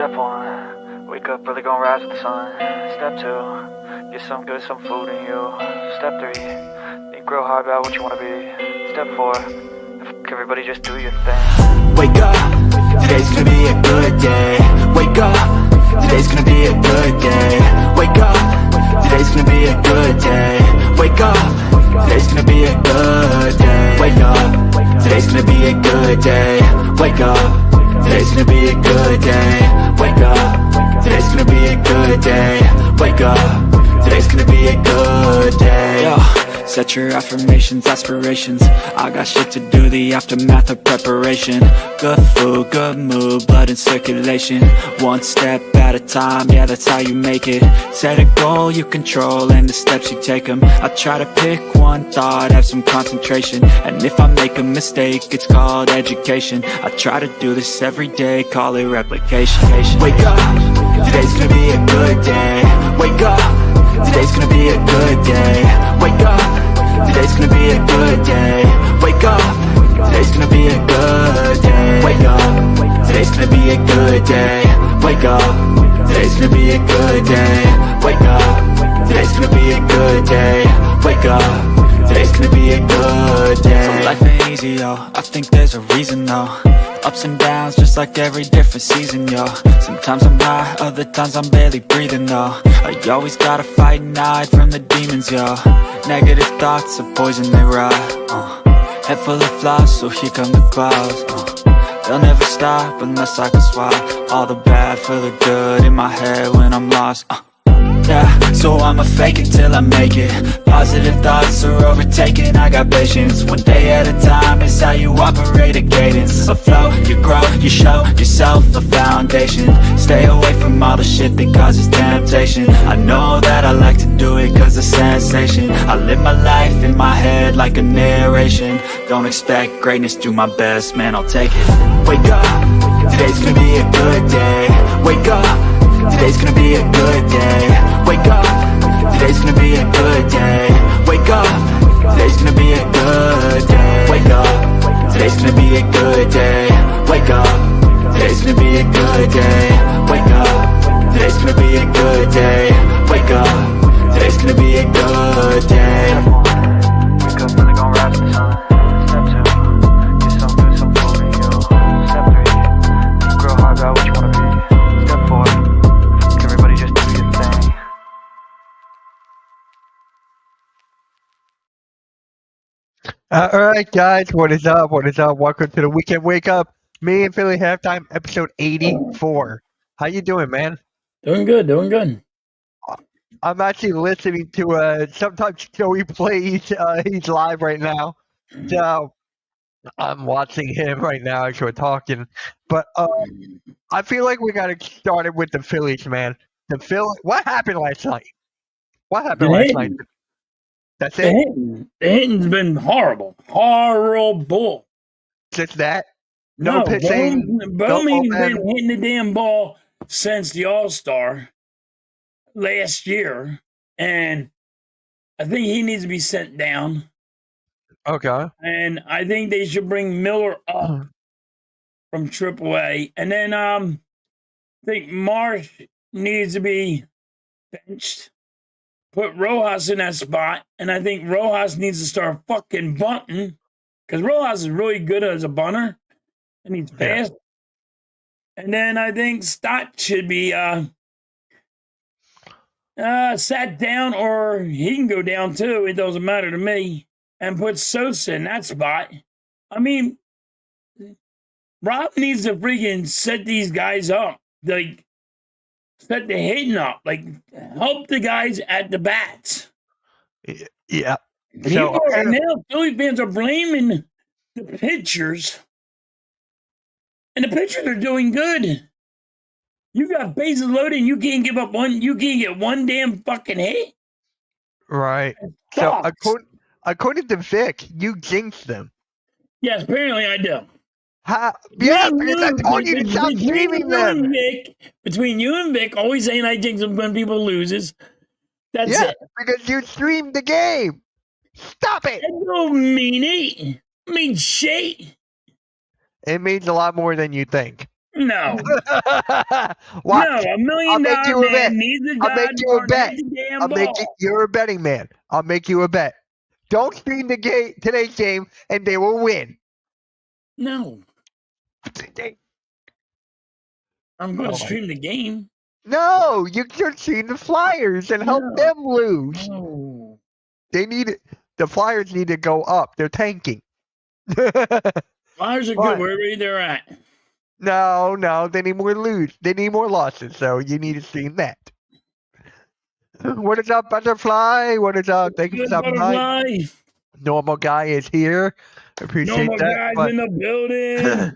Step one, wake up, really gonna rise with the sun. Step two, get some good, some food in you. Step three, think real hard about what you wanna be. Step four, everybody just do your thing. Wake up, today's gonna be a good day. Wake up, today's gonna be a good day. Wake up, today's gonna be a good day. Wake up, today's gonna be a good day. Wake up, today's gonna be a good day. Wake up, today's gonna be a good day. Wake up, today's gonna be a good day. Wake up, today's gonna be a good day. Yo, set your affirmations, aspirations. I got shit to do, the aftermath of preparation. Good food, good mood, blood in circulation. One step at a time, yeah, that's how you make it. Set a goal you control and the steps you take them. I try to pick one thought, have some concentration. And if I make a mistake, it's called education. I try to do this every day, call it replication. Wake up, today's gonna be a good day. Wake up, today's gonna be a good day. Wake up, today's gonna be a good day. Wake up, today's gonna be a good day. Wake up, today's gonna be a good day. Wake up, today's gonna be a good day. Wake up, today's gonna be a good day. Wake up, today's gonna be a good day. So life ain't easy, yo, I think there's a reason though. Ups and downs, just like every different season, yo. Sometimes I'm high, other times I'm barely breathing, though. I always gotta fight and hide from the demons, yo. Negative thoughts are poison, they rot. Head full of flies, so here come the clouds. They'll never stop unless I can swap all the bad for the good in my head when I'm lost. Yeah, so I'ma fake it till I make it. Positive thoughts are overtaken, I got patience. One day at a time is how you operate a cadence. A flow, you grow, you show yourself a foundation. Stay away from all the shit that causes temptation. I know that I like to do it cause it's sensation. I live my life in my head like a narration. Don't expect greatness, do my best, man, I'll take it. Wake up, today's gonna be a good day. Wake up, today's gonna be a good day. Wake up, today's gonna be a good day. Wake up, today's gonna be a good day. Wake up, today's gonna be a good day. Wake up, today's gonna be a good day. Wake up, today's gonna be a good day. Wake up, today's gonna be a good day. Wake up, really gonna rise with the sun. Step two, get some good, some food in you. Step three, think real hard about what you wanna be. Step four, everybody just do your thing. All right, guys, what is up? What is up? Welcome to the Weekend Wake Up. Me and Philly Halftime, episode 84. How you doing, man? Doing good, doing good. I'm actually listening to sometimes Joey plays. He's live right now, so I'm watching him right now as we're talking. But I feel like we got to start it with the Phillies, man. What happened last night? What happened last night? That's The it. hitting's been horrible. Horrible. Just that. No pitching. Bowman's no been hitting the damn ball since the All-Star last year, and I think he needs to be sent down. Okay. And I think they should bring Miller up from AAA. And then I think Marsh needs to be benched. Put Rojas in that spot, and I think Rojas needs to start fucking bunting because Rojas is really good as a bunter, and he's fast. Yeah. And then I think Stott should be sat down, or he can go down too. It doesn't matter to me. And put Sosa in that spot. I mean, Rob needs to freaking set these guys up, like set the hitting up, like help the guys at the bats. Yeah. Now Philly fans are blaming the pitchers, and the pitchers are doing good. You got bases loaded, and you can't give up one. You can't get one damn fucking hit. Right. So according to Vic, you jinxed them. Yes, apparently I do. Yeah, because I told you to stop streaming them. Between you and Vic, always saying I jinx them when people loses. That's it. Because you streamed the game. Stop it. I don't mean it. I mean shit. It means a lot more than you think. No. Watch. No, $1 I'll million make you a bet. man needs a I'll make you a goddamn bet. hit the damn I'll make ball. you're a betting man. I'll make you a bet. Don't stream today's game, and they will win. No. I'm going to Oh, stream the game. No, you should stream the Flyers and help them lose. No. They need it. The Flyers need to go up. They're tanking. Flyers are What? good wherever they're at. No, they need more They need more losses. So you need to stream that. What is up, Butterfly? What is up? Thank you for Good stopping by. Butterfly. Normal guy is here. Appreciate Normal that. guys in the building. I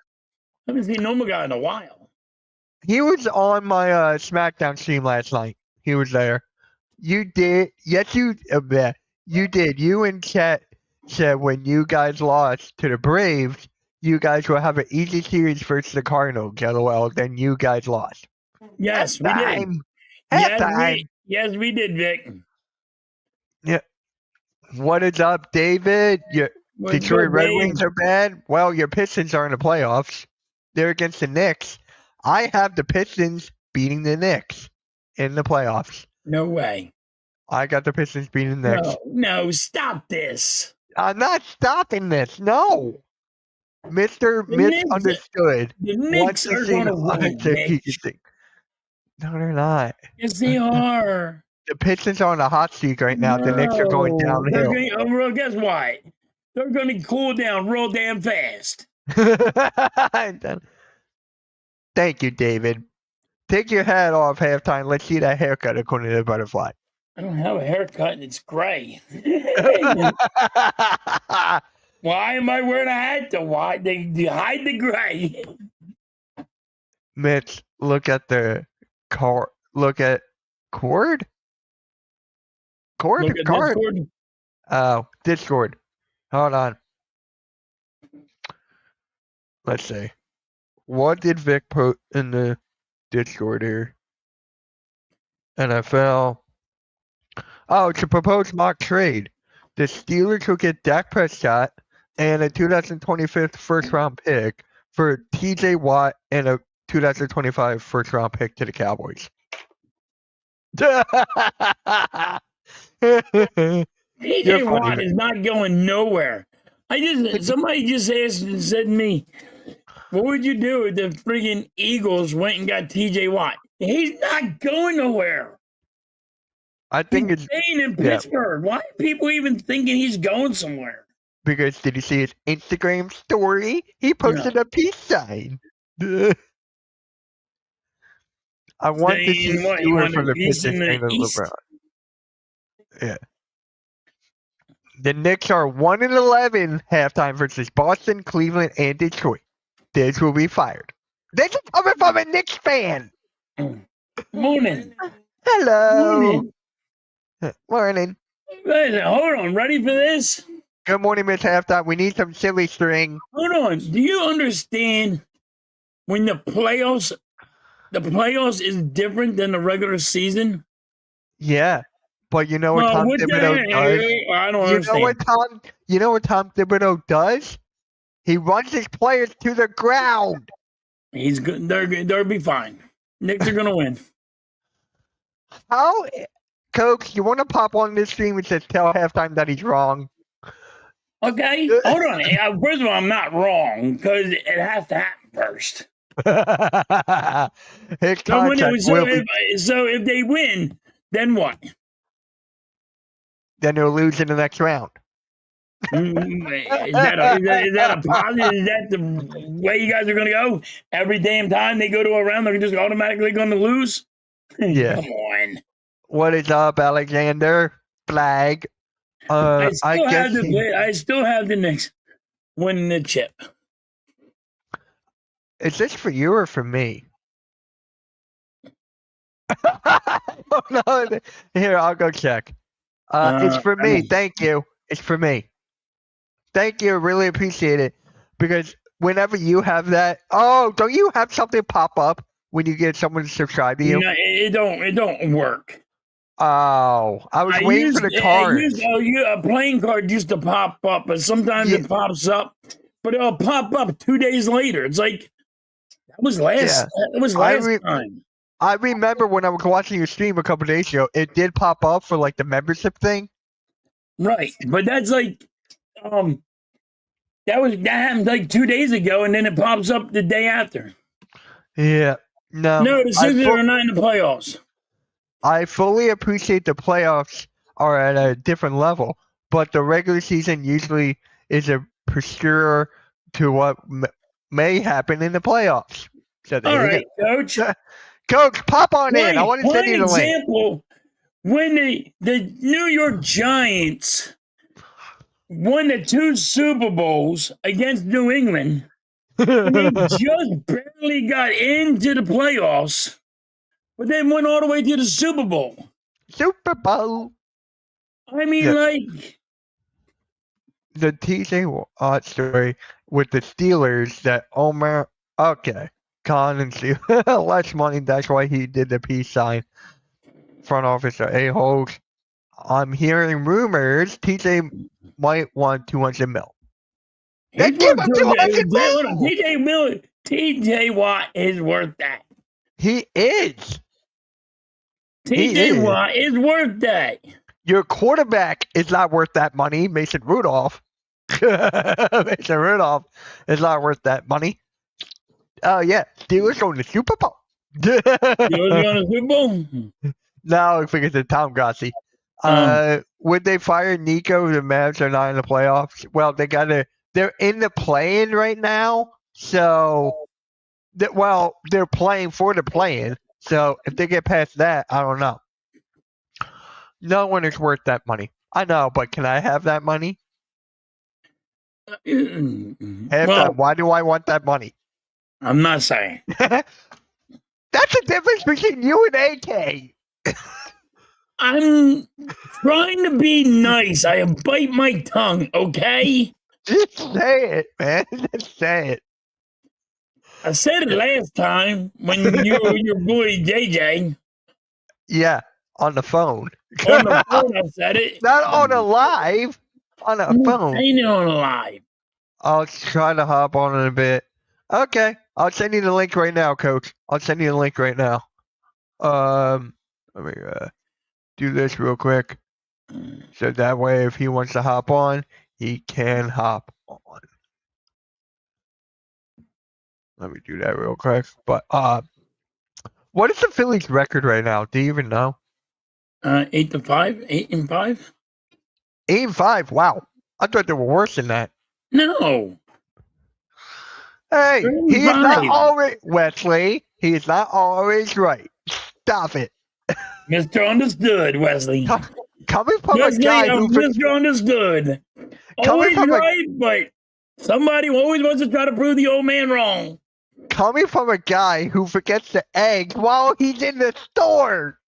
haven't seen Normal guy in a while. He was on my SmackDown stream last night. He was there. You did. Yes, you did. You and Chet said when you guys lost to the Braves, you guys will have an easy series versus the Cardinals. LOL. Then you guys lost. Yes, we did. Halftime. Yes, we did, Vic. Yeah. What is up, David? Your What's Detroit good, Red Dave? Wings are bad. Well, your Pistons are in the playoffs. They're against the Knicks. I have the Pistons beating the Knicks in the playoffs. No way. I got the Pistons beating the Knicks. No, stop this. I'm not stopping this. No. Mr. The Knicks- Misunderstood. The wants Knicks to are see going to the win, Mitch. Vic. No, they're not. Yes, they are. The Pistons are on a hot streak right now. The Knicks are going No. They're downhill. going, guess what? They're going to cool down real damn fast. Thank you, David. Take your hat off halftime. Let's see that haircut according to the Butterfly. I don't have a haircut and it's gray. Why am I wearing a hat? Why they hide the gray? Mitch, look at the car. Look at cord. Cord. Look at Card. Discord. Oh, Discord. Hold on. Let's see. What did Vic put in the Discord here? NFL. Oh, it's a proposed mock trade. The Steelers will get Dak Prescott and a 2025 first round pick for TJ Watt and a 2025 first round pick to the Cowboys. TJ Watt is not going nowhere. Somebody just asked and said to me, what would you do if the friggin' Eagles went and got TJ Watt? He's not going nowhere. I think He's it's staying in Pittsburgh. Why are people even thinking he's going somewhere? because did you see his Instagram story? He posted a peace sign. I want to see Saying what, you Stewart want for a the piece in Pistons the and East? LeBron. Yeah. The Knicks are 1-11 halftime versus Boston, Cleveland, and Detroit. This will be fired. This is coming from a Knicks fan. Morning. Hello. Morning. Morning. Listen, hold on. Ready for this? Good morning, Miss Halftime. We need some silly string. Hold on. Do you understand when the playoffs is different than the regular season? Yeah. But you know what Tom what the Thibodeau heck? does? I don't understand. You know what Tom Thibodeau does? He runs his players to the ground. He's good. They'll be fine. Knicks are gonna win. How, Coach, you want to pop on this stream and just tell halftime that he's wrong? Okay, hold on. First of all, I'm not wrong because it has to happen first. His contract will be, So if they win, then what? then they'll lose in the next round. Is that a positive? Is that the way you guys are going to go? Every damn time they go to a round, they're just automatically going to lose? Yeah. Come on. What is up, Alexander? Flag. I still have the Knicks winning the chip. Is this for you or for me? Oh, no. Here, I'll go check. It's for me. Thank you. It's for me. Thank you. Really appreciate it. Because whenever you have that, don't you have something pop up when you get someone to subscribe to you? No, it don't work. Oh, I was waiting for the cards. A playing card used to pop up, but sometimes it pops up, but it'll pop up 2 days later. It's like, That was last. Yeah. That was I last re- time. I remember when I was watching your stream a couple days ago, it did pop up for like the membership thing. Right, but that's like, that happened like 2 days ago, and then it pops up the day after. Yeah. No. No, the Sixers are not in the playoffs. I fully appreciate the playoffs are at a different level, but the regular season usually is a posterior to what may happen in the playoffs. So there All you right, Coach. go. Coach, pop on in. I want to send you the link. Example, when the New York Giants won the 2 Super Bowls against New England, and they just barely got into the playoffs, but then went all the way to the Super Bowl. Super Bowl. I mean, Yeah. like, The TJ Watt story with the Steelers that Omer, okay, Khan and Steelers, less money, that's why he did the peace sign. Front office are a-holes. I'm hearing rumors TJ might want 200 mil. Then give him 200 mil! TJ Watt is worth that. He is. TJ Watt is worth that. Your quarterback is not worth that money, Mason Rudolph. Mason Rudolph is not worth that money. Oh, yeah. Steelers going to Super Bowl. Steelers going to Super Bowl? No, I think it's Tom Grassi. Would they fire Nico? The Mavs are not in the playoffs. Well, they're in the play-in right now. So, they're playing for the play-in. So, if they get past that, I don't know. No one is worth that money. I know, but can I have that money? Why do I want that money? I'm not saying. That's the difference between you and AK. I'm trying to be nice. I bite my tongue, okay? Just say it, man. Just say it. I said it last time when you were your boy JJ. Yeah, on the phone. On the phone, I said it. Not on a live. On a phone. Ain't it on a live? I'll try to hop on in a bit. Okay, I'll send you the link right now, Coach. I'll send you the link right now. Let me do this real quick. So that way, if he wants to hop on, he can hop on. Let me do that real quick. But what is the Phillies' record right now? Do you even know? 8-5. 8-5. 8-5. Wow, I thought they were worse than that. No. Hey, he is not always Wesley. He is not always right. Stop it, Mr. Understood, Wesley. Coming from Wesley, a guy I'm who Mr. Understood. Always right, but somebody always wants to try to prove the old man wrong. Coming from a guy who forgets the eggs while he's in the store.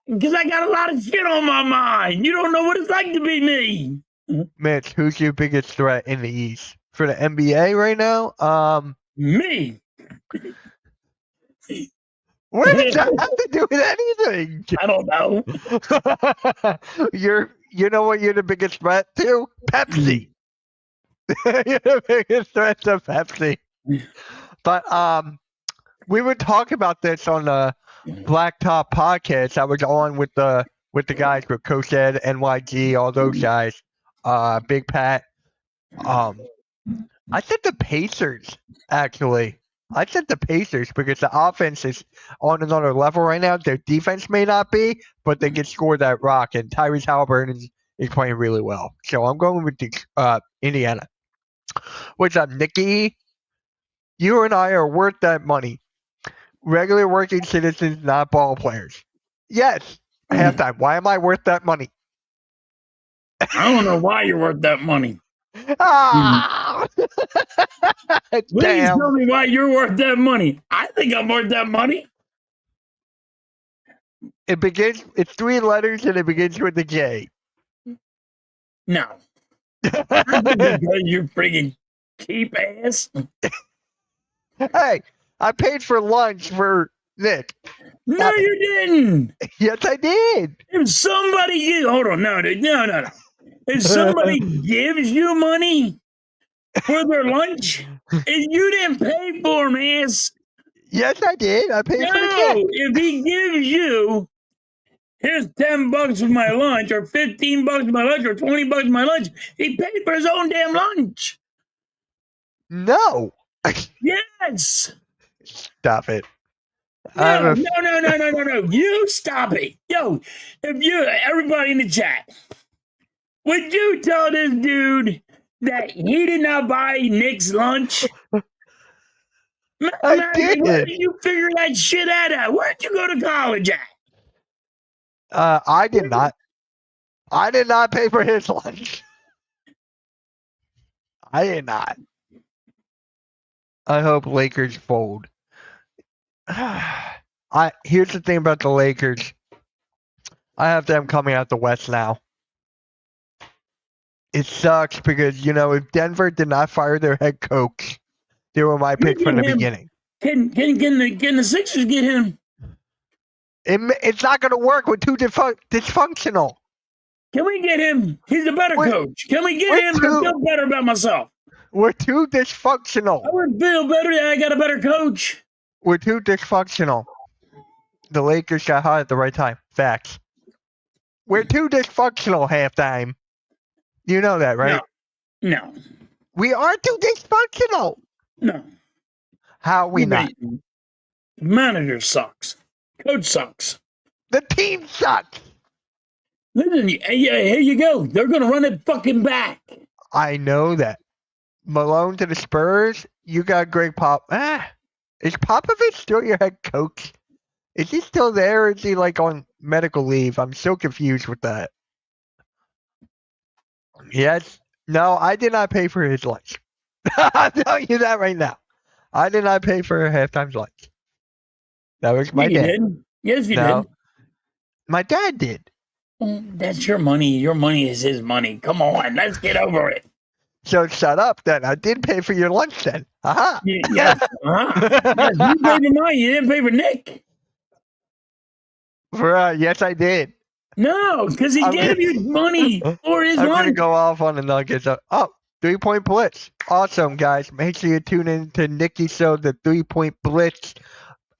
Because I got a lot of shit on my mind. You don't know what it's like to be me. Mitch, who's your biggest threat in the East for the NBA right now? Me. What does that have to do with anything? I don't know. You know what you're the biggest threat to? Pepsi. You're the biggest threat to Pepsi. But we would talk about this on the Blacktop podcast. I was on with the guys with Coach Ed, NYG, all those guys. Big Pat. I said the Pacers, actually. I said the Pacers because the offense is on another level right now. Their defense may not be, but they can score that rock. And Tyrese Halliburton is playing really well. So I'm going with Indiana. What's up, Nikki? You and I are worth that money. Regular working citizens, not ball players. Yes. Halftime. Why am I worth that money? I don't know why you're worth that money. Ah! Please tell me why you're worth that money. I think I'm worth that money. It's 3 letters and it begins with a J. No. Because you're freaking cheap ass. Hey, I paid for lunch for Nick. No, you didn't. Yes, I did. If somebody hold on, no. If somebody gives you money for their lunch, And you didn't pay for him, ass. Yes, I did. I paid for the check. No, if he gives you, here's $10 for my lunch, or $15 for my lunch, or $20 for my lunch, he paid for his own damn lunch. No. Yes. Stop it. No. You stop it. Yo, everybody in the chat, would you tell this dude that he did not buy Nick's lunch? I Mathematically, where did. did you figure that shit out at? Where'd you go to college at? I did not. I did not pay for his lunch. I did not. I hope Lakers fold. Here's the thing about the Lakers. I have them coming out the West now. It sucks because, if Denver did not fire their head coach, they were my pick from the beginning. Can the Sixers get him? It's not going to work. We're too dysfunctional. Can we get him? He's a better coach. Can we get him to feel better about myself? We're too dysfunctional. I would feel better that I got a better coach. We're too dysfunctional. The Lakers got hot at the right time. Facts. We're too dysfunctional halftime. You know that, right? No. We are too dysfunctional. No. How are we not? The manager sucks. Coach sucks. The team sucks. Listen, here you go. They're going to run it fucking back. I know that. Malone to the Spurs. You got Greg Pop. Is Popovich still your head coach? Is he still there? Or is he on medical leave? I'm so confused with that. Yes. No, I did not pay for his lunch. I'm telling you that right now. I did not pay for halftime's lunch. That was my dad. Did. Yes, you did. My dad did. That's your money. Your money is his money. Come on, let's get over it. So shut up then. I did pay for your lunch then. Aha. Yes. Yes, you paid for mine. You didn't pay for Nick. Yes, I did. No, because he gave you money for his lunch. I'm going to go off on the Nuggets. 3-point blitz. Awesome, guys. Make sure you tune in to Nikki's show, the 3-point blitz,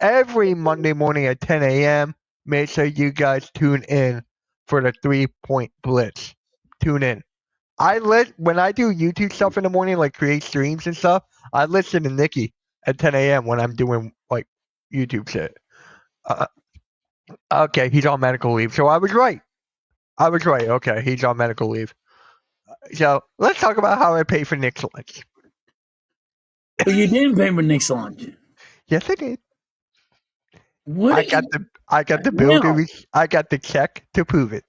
every Monday morning at 10 a.m. Make sure you guys tune in for the 3-point blitz. Tune in. When I do YouTube stuff in the morning, like create streams and stuff, I listen to Nikki at 10 a.m. when I'm doing YouTube shit. Okay, he's on medical leave. So I was right. Okay, he's on medical leave. So let's talk about how I pay for Nick's lunch. But you didn't pay for Nick's lunch. Yes, I did. What? I got the bill. I got the check to prove it.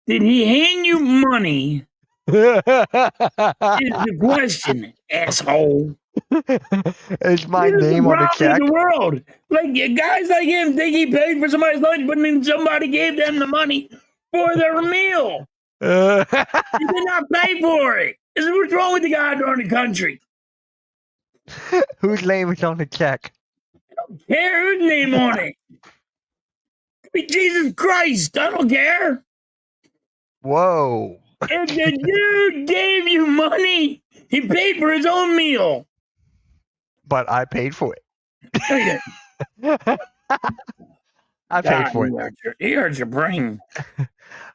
Did he hand you money? Is the question, asshole. It's my name on the check. In the world. Guys like him think he paid for somebody's lunch, but then somebody gave them the money for their meal. He did not pay for it. What's wrong with the guy around the country? Whose name is on the check? I don't care whose name on it. Jesus Christ, I don't care. Whoa. If the dude gave you money, he paid for his own meal. But I paid for it. I paid for it. He hurts your brain.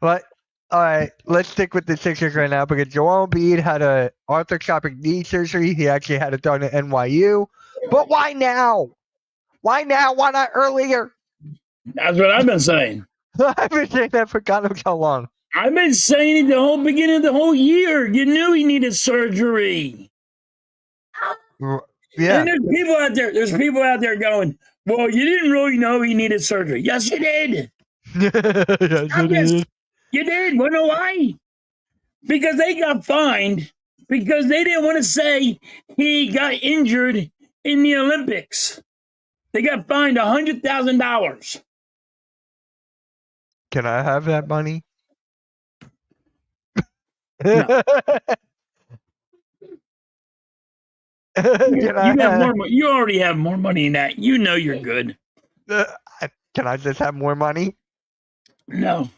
But all right, let's stick with the Sixers right now because Joel Embiid had a arthroscopic knee surgery. He actually had it done at NYU. But why now? Why now? Why not earlier? That's what I've been saying. I've been saying that for God knows how long. I've been saying it the whole beginning of the whole year. You knew he needed surgery. Yeah. And there's people out there going, well, you didn't really know he needed surgery. Yes, you did. Yes, you did. Want to know why? Because they got fined because they didn't want to say he got injured in the Olympics. They got fined $100,000. Can I have that money? No. You already have more money than that. You know you're good. Can I just have more money? No.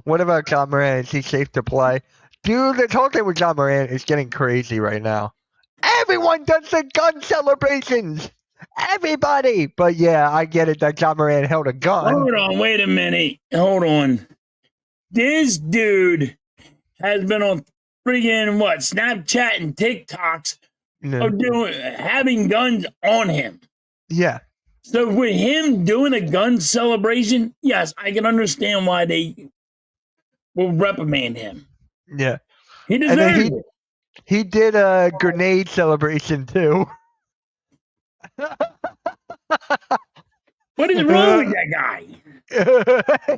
What about John Moran? Is he safe to play? Dude, this whole thing with John Moran is getting crazy right now. Everyone does the gun celebrations. Everybody. But yeah, I get it that John Moran held a gun. Hold on, wait a minute. Hold on. This dude has been on friggin' what? Snapchat and TikToks of having guns on him. Yeah. So with him doing a gun celebration, yes, I can understand why they will reprimand him. Yeah. He deserves it. He did a grenade celebration too. What is wrong with that guy?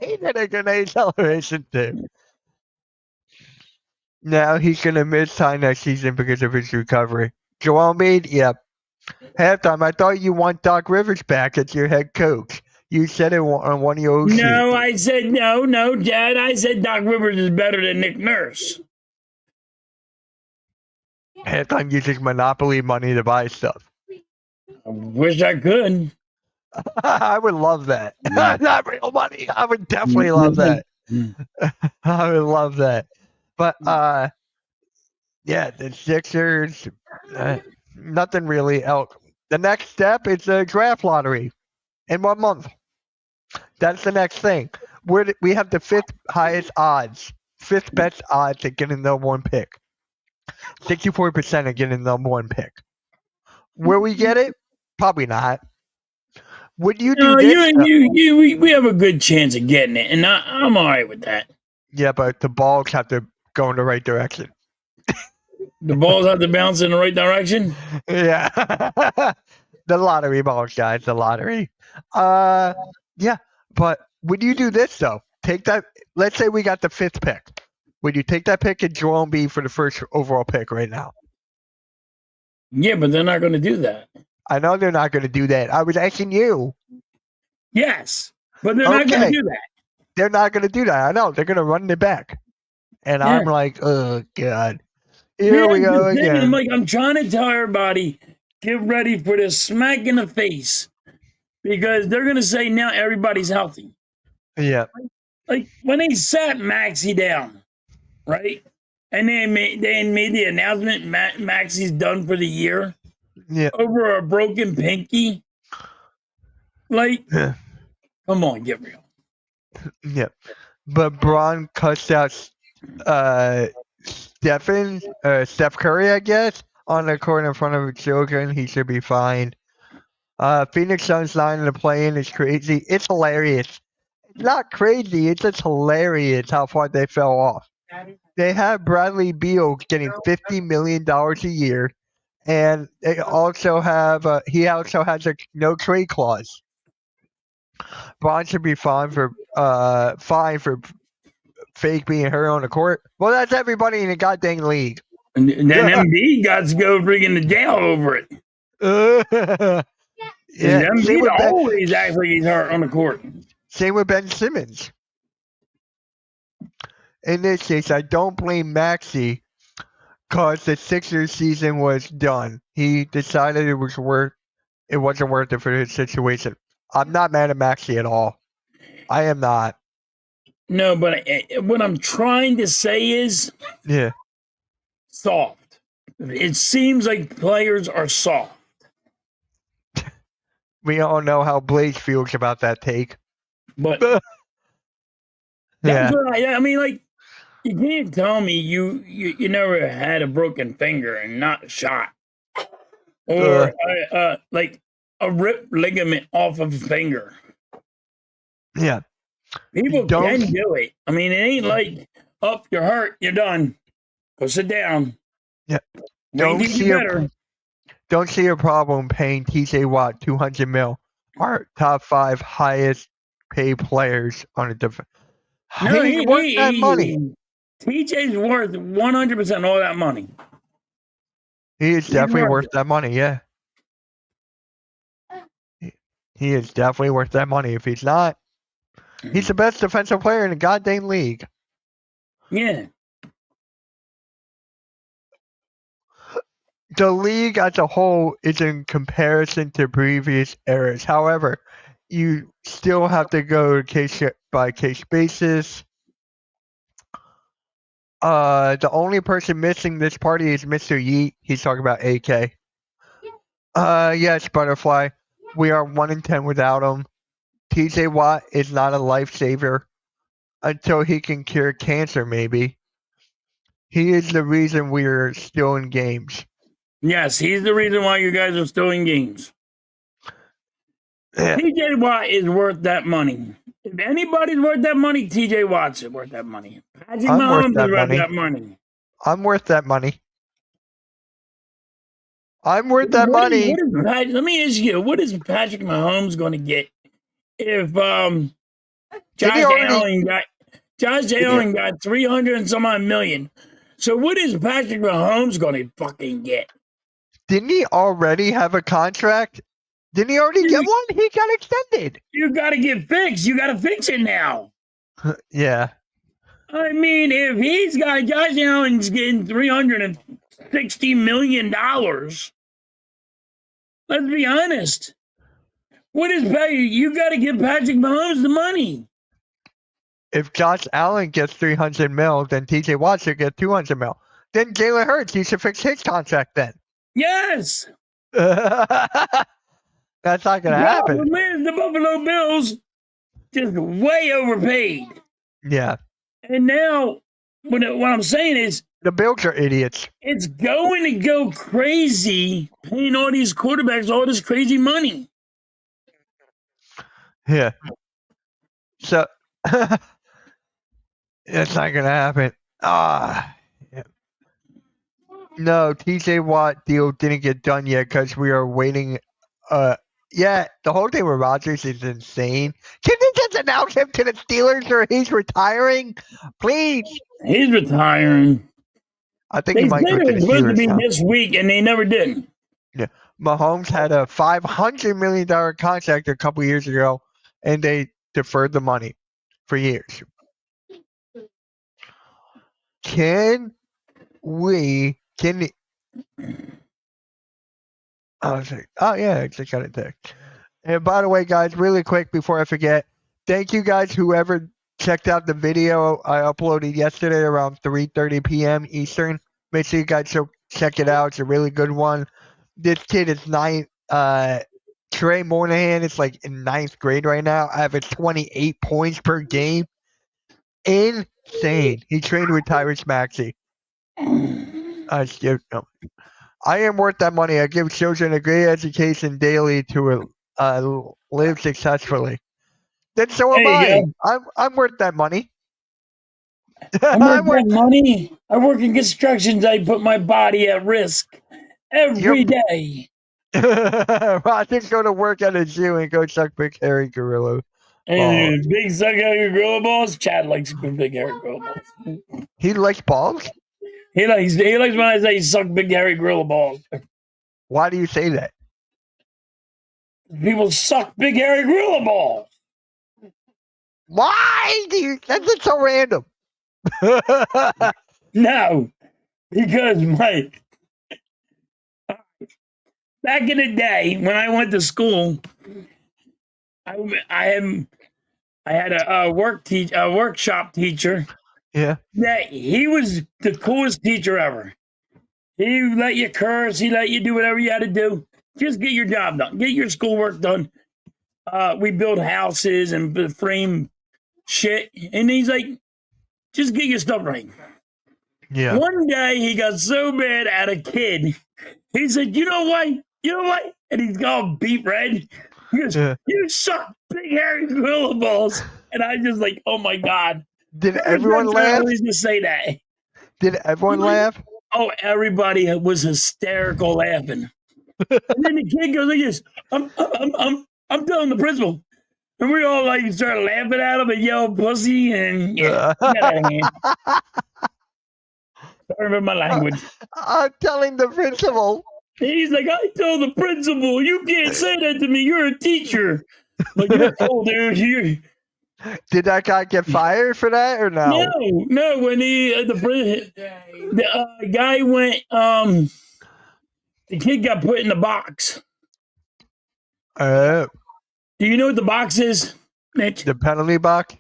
He did a grenade celebration too. Now he's gonna miss time next season because of his recovery. Joel Embiid, yep. Halftime, I thought you want Doc Rivers back as your head coach. You said it on one of your OCs. No, I said no, Dad. I said Doc Rivers is better than Nick Nurse. Halftime uses Monopoly money to buy stuff. I wish I could. I would love that. Not real money. I would definitely love that. I would love that. But yeah, the Sixers, nothing really else. The next step is a draft lottery in 1 month. That's the next thing. We have the fifth highest odds, fifth best odds at getting the number one pick. 64% of getting the number one pick. Will we get it? Probably not. Would you do this? We have a good chance of getting it, and I'm all right with that. Yeah, but the balls have to go in the right direction. The balls have to bounce in the right direction? Yeah. The lottery balls, guys. The lottery. Yeah, but would you do this, though? Take that. Let's say we got the fifth pick. Would you take that pick and Joel Embiid for the first overall pick right now? Yeah, but they're not going to do that. I know they're not going to do that. I was asking you. Yes, but they're not going to do that. They're not going to do that. I know. They're going to run it back. And I'm like, oh, God. Here we go again. I'm trying to tell everybody, get ready for this smack in the face. Because they're going to say now everybody's healthy. Yeah. Like when they sat Maxey down, right? And they made the announcement Maxey's done for the year. Yeah. Over a broken pinky. Like, come on, get real. Yeah. But Braun cussed out Steph Curry, I guess, on the court in front of his children. He should be fine. Phoenix Suns not in the play-in is crazy. It's hilarious. It's not crazy. It's just hilarious how far they fell off. They have Bradley Beal getting $50 million a year, and they also have he also has a no trade clause. Braun should be fine for fake being hurt on the court. Well, that's everybody in the goddamn league. And then Embiid got to go freaking to jail over it. Yeah, Embiid always acts like he's hurt on the court. Same with Ben Simmons. In this case, I don't blame Maxey because the Sixers season was done. He decided it wasn't worth it for his situation. I'm not mad at Maxey at all. I am not. No, but what I'm trying to say is soft. It seems like players are soft. We all know how Blaze feels about that take. But that's what I mean, like, you can't tell me you never had a broken finger and not shot. Or like a ripped ligament off of a finger. Yeah. People can do it. I mean, it ain't like, oh, you're hurt, you're done. Go sit down. Yeah. Don't see a problem paying TJ Watt $200 million. Our top 5 highest paid players on a different. No, he's worth that money. TJ's worth 100% all that money. He is definitely worth that money. Yeah. He is definitely worth that money. If he's not, he's the best defensive player in the goddamn league. Yeah. The league as a whole is in comparison to previous eras. However, you still have to go case by case basis. The only person missing this party is Mr. Yeet. He's talking about AK. Yes, Butterfly. We are 1-10 without him. TJ Watt is not a lifesaver until he can cure cancer, maybe. He is the reason we're still in games. Yes, he's the reason why you guys are still in games. Yeah. TJ Watt is worth that money. If anybody's worth that money, TJ Watt's worth that money. Patrick I'm worth Mahomes that is worth money. that money. I'm worth that money. I'm worth that money. Let me ask you, what is Patrick Mahomes going to get if Josh Allen got 300 and some odd million? So what is Patrick Mahomes going to fucking get? Didn't he already have a contract? Didn't he already get one? He got extended. You got to get fixed. You got to fix it now. Yeah. I mean, if he's got Josh Allen's getting $360 million, let's be honest. What is you got to give Patrick Mahomes the money? If Josh Allen gets 300 mil, then TJ Watt should get 200 mil. Then Jalen Hurts, he should fix his contract then. Yes. That's not going to happen. The problem is the Buffalo Bills just way overpaid. Yeah. And now, what I'm saying is, the Bills are idiots. It's going to go crazy paying all these quarterbacks all this crazy money. Yeah. So, it's not going to happen. Yeah. No, TJ Watt deal didn't get done yet because we are waiting. Yeah, the whole thing with Rodgers is insane. Can they just announce him to the Steelers or he's retiring? Please. He's retiring. I think he might go to the Steelers. They said it was supposed to be this week, and they never did. Yeah, Mahomes had a $500 million contract a couple years ago, and they deferred the money for years. Can we? Oh yeah, I just got a text. And by the way, guys, really quick before I forget, thank you guys whoever checked out the video I uploaded yesterday around 3:30 p.m. Eastern. Make sure you guys check it out. It's a really good one. This kid is Trey Moynihan is like in 9th grade right now. I have 28 points per game. Insane. He trained with Tyrese Maxey. I am worth that money. I give children a great education daily to live successfully. Then so am I. I'm worth that money. I'm worth that money. I work in construction. I put my body at risk every day. I just go to work at a zoo and go suck big hairy gorilla. And big suck hairy gorilla balls. Chad likes big hairy gorilla balls. He likes balls? He likes when I say suck big hairy gorilla balls. Why do you say that? People suck big hairy gorilla balls. Why do you? That's just so random. No, because back in the day when I went to school, I had a workshop teacher. Yeah. That he was the coolest teacher ever. He let you curse. He let you do whatever you had to do. Just get your job done. Get your schoolwork done. We build houses and frame shit. And he's like, just get your stuff right. Yeah. One day he got so mad at a kid. He said, you know what? And he's all beet red. He goes, you suck big hairy gorilla balls. And I just like, oh my God. Did everyone laugh? To say that. Did everyone laugh? Oh, everybody was hysterical laughing. And then the kid goes like this, I'm telling the principal. And we all like started laughing at him and yell pussy and yeah. Get out of here. Sorry about my language. I'm telling the principal. He's like, I told the principal, you can't say that to me. You're a teacher. Like, you're cool, dude. Did that guy get fired for that or no? No. When the guy went, the kid got put in the box. Do you know what the box is, Mitch? The penalty box?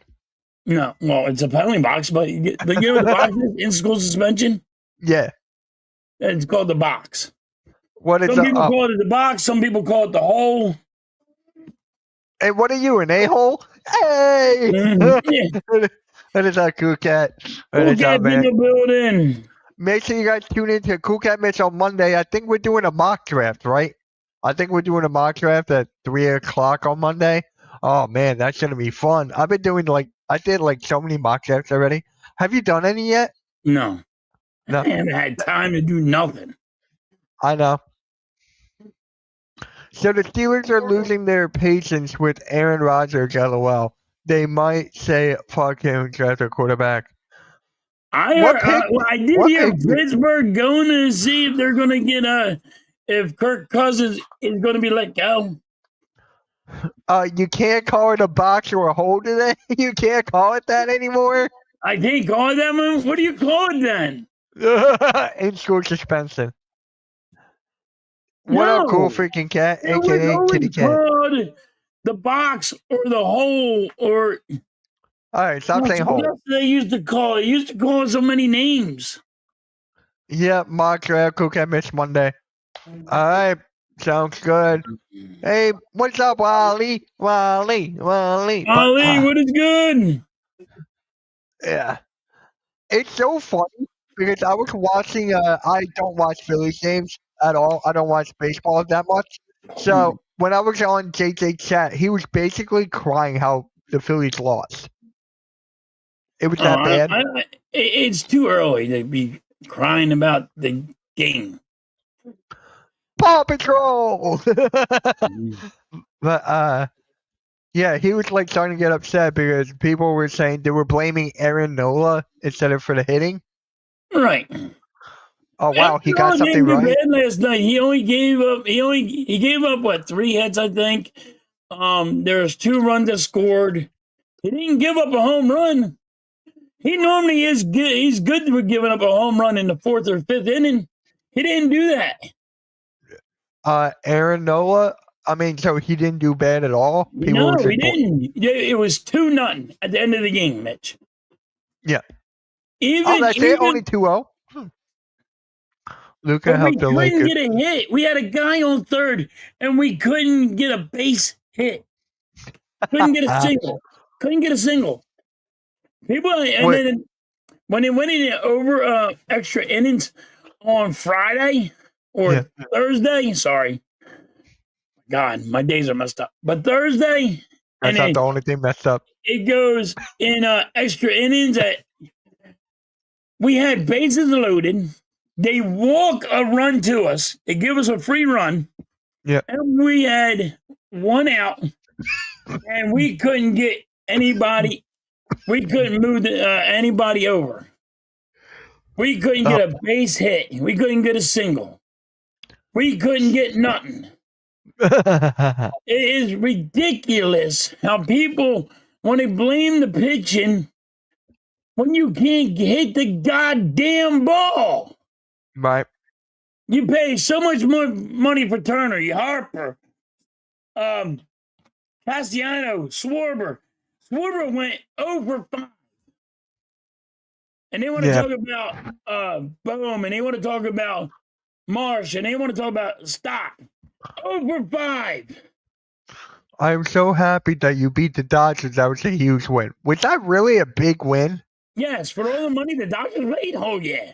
No, well, it's a penalty box, but you know what the box is? In school suspension? Yeah. It's called the box. What is Some people up? call it the box, some people call it the hole. Hey, what are you, an a-hole? Hey! Yeah. That is our Cool Cat. What Cool is Cat up, man? in the building. Make sure you guys tune into Cool Cat Mitch on Monday. I think we're doing a mock draft, right? I think we're doing a mock draft at 3 o'clock on Monday. Oh, man, that's going to be fun. I've been doing, I did, so many mock drafts already. Have you done any yet? No. No. I haven't had time to do nothing. I know. So the Steelers are losing their patience with Aaron Rodgers, LOL. They might say, fuck him, draft a quarterback. I did hear Pittsburgh going to see if they're going to get if Kirk Cousins is going to be let go. You can't call it a box or a hole today? You can't call it that anymore? I can't call it that one? What do you call it then? In-school suspension. No, what up, Cool Freaking Cat, a.k.a. Kitty Cat? Called the box or the hole or... All right, stop saying hole. What else they used to call it? They used to call it so many names. Yeah, mock draft, Cool Cat Mitch Monday. All right, sounds good. Hey, what's up, Wally? Wally, what is good? Yeah. It's so funny because I was watching, I don't watch Phillies games at all. I don't watch baseball that much. So when I was on JJ Chat, he was basically crying how the Phillies lost. It was that bad. It's too early to be crying about the game. Paw Patrol! But, yeah, he was starting to get upset because people were saying they were blaming Aaron Nola instead of for the hitting. Right. Oh wow, he got something right. Bad last night. He only gave up. He gave up what 3 hits, I think. There's 2 runs that scored. He didn't give up a home run. He normally is good. He's good for giving up a home run in the 4th or 5th inning. He didn't do that. Aaron Nola. I mean, so he didn't do bad at all? No, he didn't. It was 2-0 at the end of the game, Mitch. Yeah. That's it? Only 2-0? Luka helped the Lakers. We couldn't get a hit. We had a guy on third, and we couldn't get a base hit. Couldn't get a single. Couldn't get a single. People, and then when it went in over extra innings on Friday or Thursday, sorry. God, my days are messed up. But Thursday, that's not the only thing messed up. It goes in extra innings. We had bases loaded. They walk a run to us. They give us a free run. Yeah. And we had 1 out, and we couldn't get anybody. We couldn't move anybody over. We couldn't get a base hit. We couldn't get a single. We couldn't get nothing. It is ridiculous how people want to blame the pitching when you can't hit the goddamn ball. Right. You pay so much more money for Turner, Harper, Castellanos, Schwarber. Schwarber went over 5. And they want to talk about Bohm, and they want to talk about Marsh, and they want to talk about Stock. Over 5. I'm so happy that you beat the Dodgers. That was a huge win. Was that really a big win? Yes, for all the money the Dodgers made. Oh, yeah.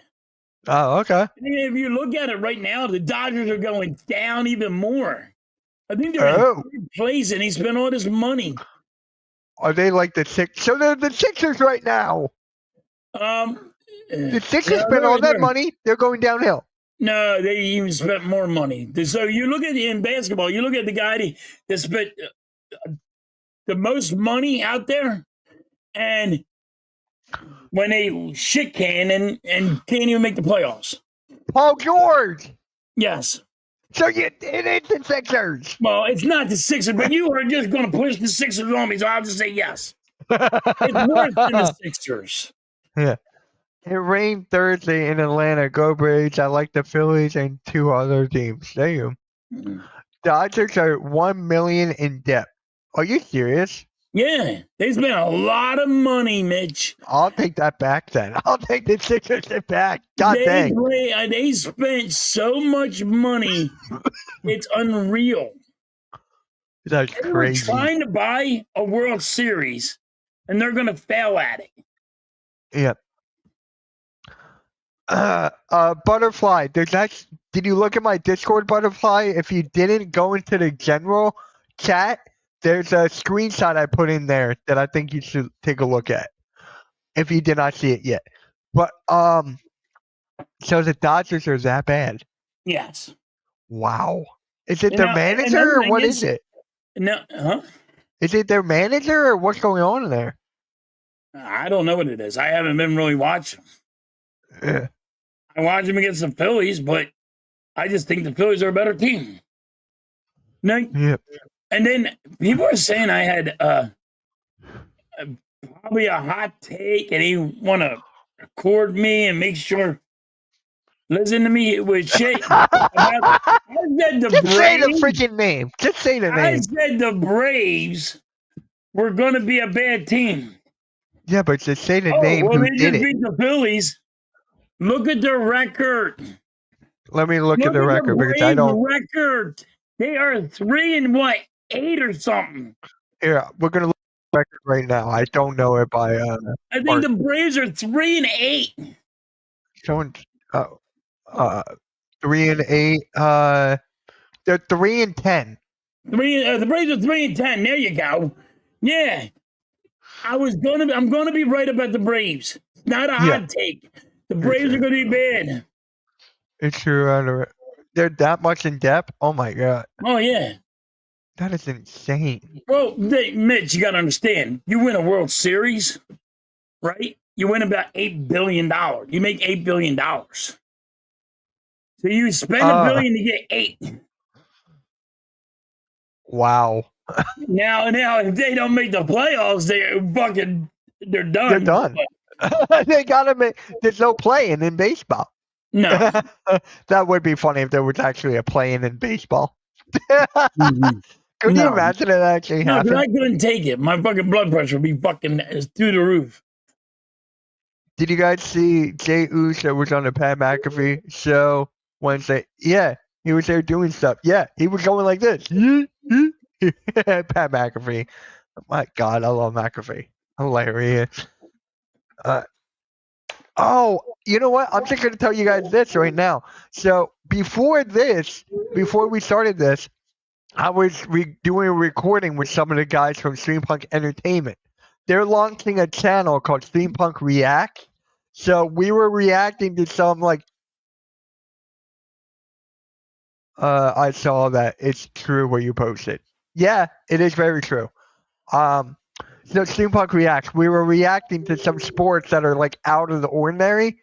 Oh, okay. And if you look at it right now, the Dodgers are going down even more. I think they're in 3rd place, and he spent all this money. Are they like the Sixers? So they're the Sixers right now. The Sixers spent all that money. They're going downhill. No, they even spent more money. So you look at in basketball, you look at the guy that spent the most money out there, and when they shit can and can't even make the playoffs. Paul George. Yes. So it is the Sixers. Well, it's not the Sixers, but you are just going to push the Sixers on me, so I'll just say yes. It's worse than the Sixers. Yeah. It rained Thursday in Atlanta. Go Braves. I like the Phillies and 2 other teams. Damn. Dodgers are $1 million in debt. Are you serious? Yeah, they spent a lot of money, Mitch. I'll take that back then. I'll take the 6% back. God dang. They spent so much money, it's unreal. That's They were crazy. trying to buy a World Series, and they're going to fail at it. Yeah. Butterfly. Did you look at my Discord, Butterfly? If you didn't, go into the general chat. There's a screenshot I put in there that I think you should take a look at. If you did not see it yet. But so the Dodgers are that bad? Yes. Wow. Is it their manager or what is it? No, huh? Is it their manager or what's going on there? I don't know what it is. I haven't been really watching. Yeah. I watch them against the Phillies, but I just think the Phillies are a better team. No, Yep. And then people are saying I had probably a hot take, and they want to record me and make sure listen to me with shit. I said the Just say the Braves. freaking name. Just say the I name. said the Braves were going to be a bad team. Yeah, but just say the name. Well, Who they did just it? beat the Phillies. Look at their record. Let me look at the record because I Braves don't. record. They are 3-8 or something. Here, we're gonna look at the record right now. I don't know it by. I think the Braves are 3-8. Someone. 3-8. They're 3-10. The Braves are 3-10. There you go. Yeah. I'm gonna be right about the Braves. Not a hot take. The Braves are gonna be bad. It's true. They're that much in depth. Oh my god. Oh yeah. That is insane. Well, Mitch, you gotta understand. You win a World Series, right? You win about $8 billion. You make $8 billion. So you spend $1 billion to get 8. Wow. Now, if they don't make the playoffs, they're done. They're done. They gotta make. There's no playing in baseball. No. That would be funny if there was actually a playing in baseball. Could you imagine it actually happened? No, I couldn't take it. My fucking blood pressure would be fucking through the roof. Did you guys see Jay Uso was on the Pat McAfee show Wednesday? Yeah, he was there doing stuff. Yeah, he was going like this. Pat McAfee. My God, I love McAfee. Hilarious. Oh, you know what? I'm just going to tell you guys this right now. So before we started this, I was doing a recording with some of the guys from Steampunk Entertainment. They're launching a channel called Steampunk React. So we were reacting to some I saw that it's true what you posted. Yeah, it is very true. So Steampunk Reacts, we were reacting to some sports that are like out of the ordinary.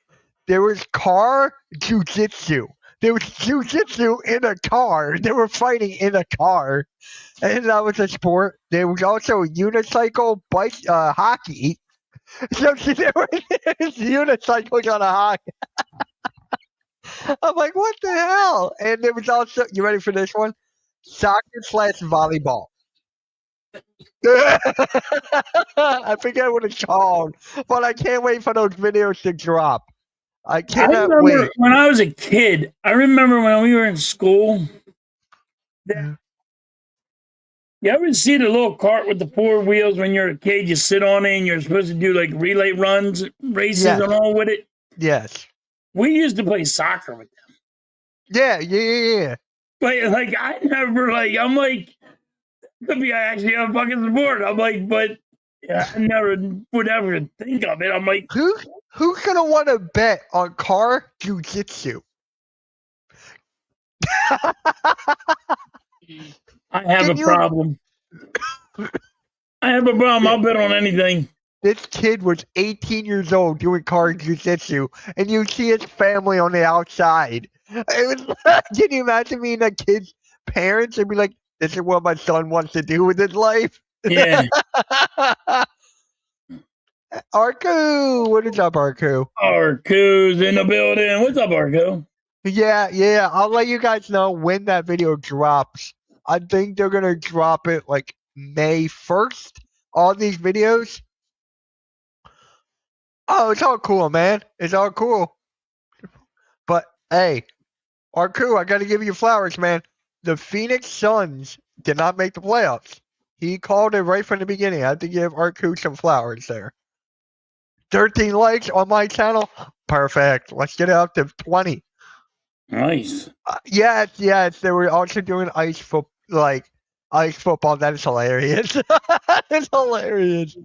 There was car jujitsu. There was jujitsu in a car. They were fighting in a car, and that was a sport. There was also unicycle bike hockey. So there was unicycles on a hockey. I'm like, what the hell? And there was also, you ready for this one? Soccer/volleyball. I forget what it's called, but I can't wait for those videos to drop. I cannot wait. When I was a kid, I remember when we were in school. You ever see the little cart with the 4 wheels when you're a kid? You sit on it and you're supposed to do like relay runs, races, and all with it? Yes. We used to play soccer with them. Yeah. But like, I never I'm like, could be actually a fucking sport. I'm like, but I never would ever think of it. I'm like, who's gonna want to bet on car jujitsu? I have a problem. I'll bet on anything. This kid was 18 years old doing car jujitsu, and you see his family on the outside. It was, can you imagine being a kid's parents and be like, this is what my son wants to do with his life? Yeah. Arku, what is up, Arku? Arku's in the building. What's up, Arku? Yeah. I'll let you guys know when that video drops. I think they're gonna drop it like May 1st all these videos. Oh, it's all cool, man. It's all cool. But hey, Arku, I got to give you flowers, man. The Phoenix Suns did not make the playoffs. He called it right from the beginning. I have to give Arku some flowers there. 13 likes on my channel. Perfect. Let's get it up to 20. Nice. Yes. They were also doing ice football. That is hilarious. It's hilarious.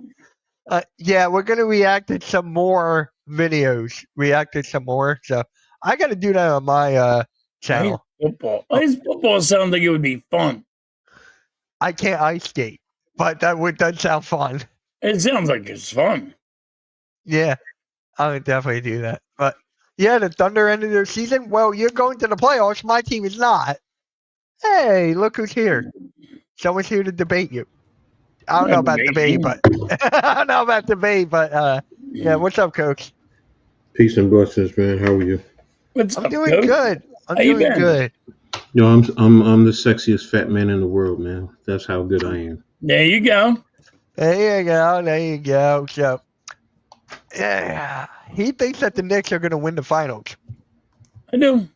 Yeah, we're gonna react to some more videos. So I got to do that on my channel. Ice football sounds like it would be fun. I can't ice skate, but does sound fun. It sounds like it's fun. Yeah, I would definitely do that. But yeah, the Thunder ended their season. Well, you're going to the playoffs. My team is not. Hey, look who's here. Someone's here to debate you. I don't know about debate, but yeah. What's up, Coach? Peace and blessings, man. How are you? What's I'm up, doing Coach? good. I'm How you doing been? good. No, I'm the sexiest fat man in the world, man. That's how good I am. There you go. There you go. So, yeah, he thinks that the Knicks are going to win the finals. I do.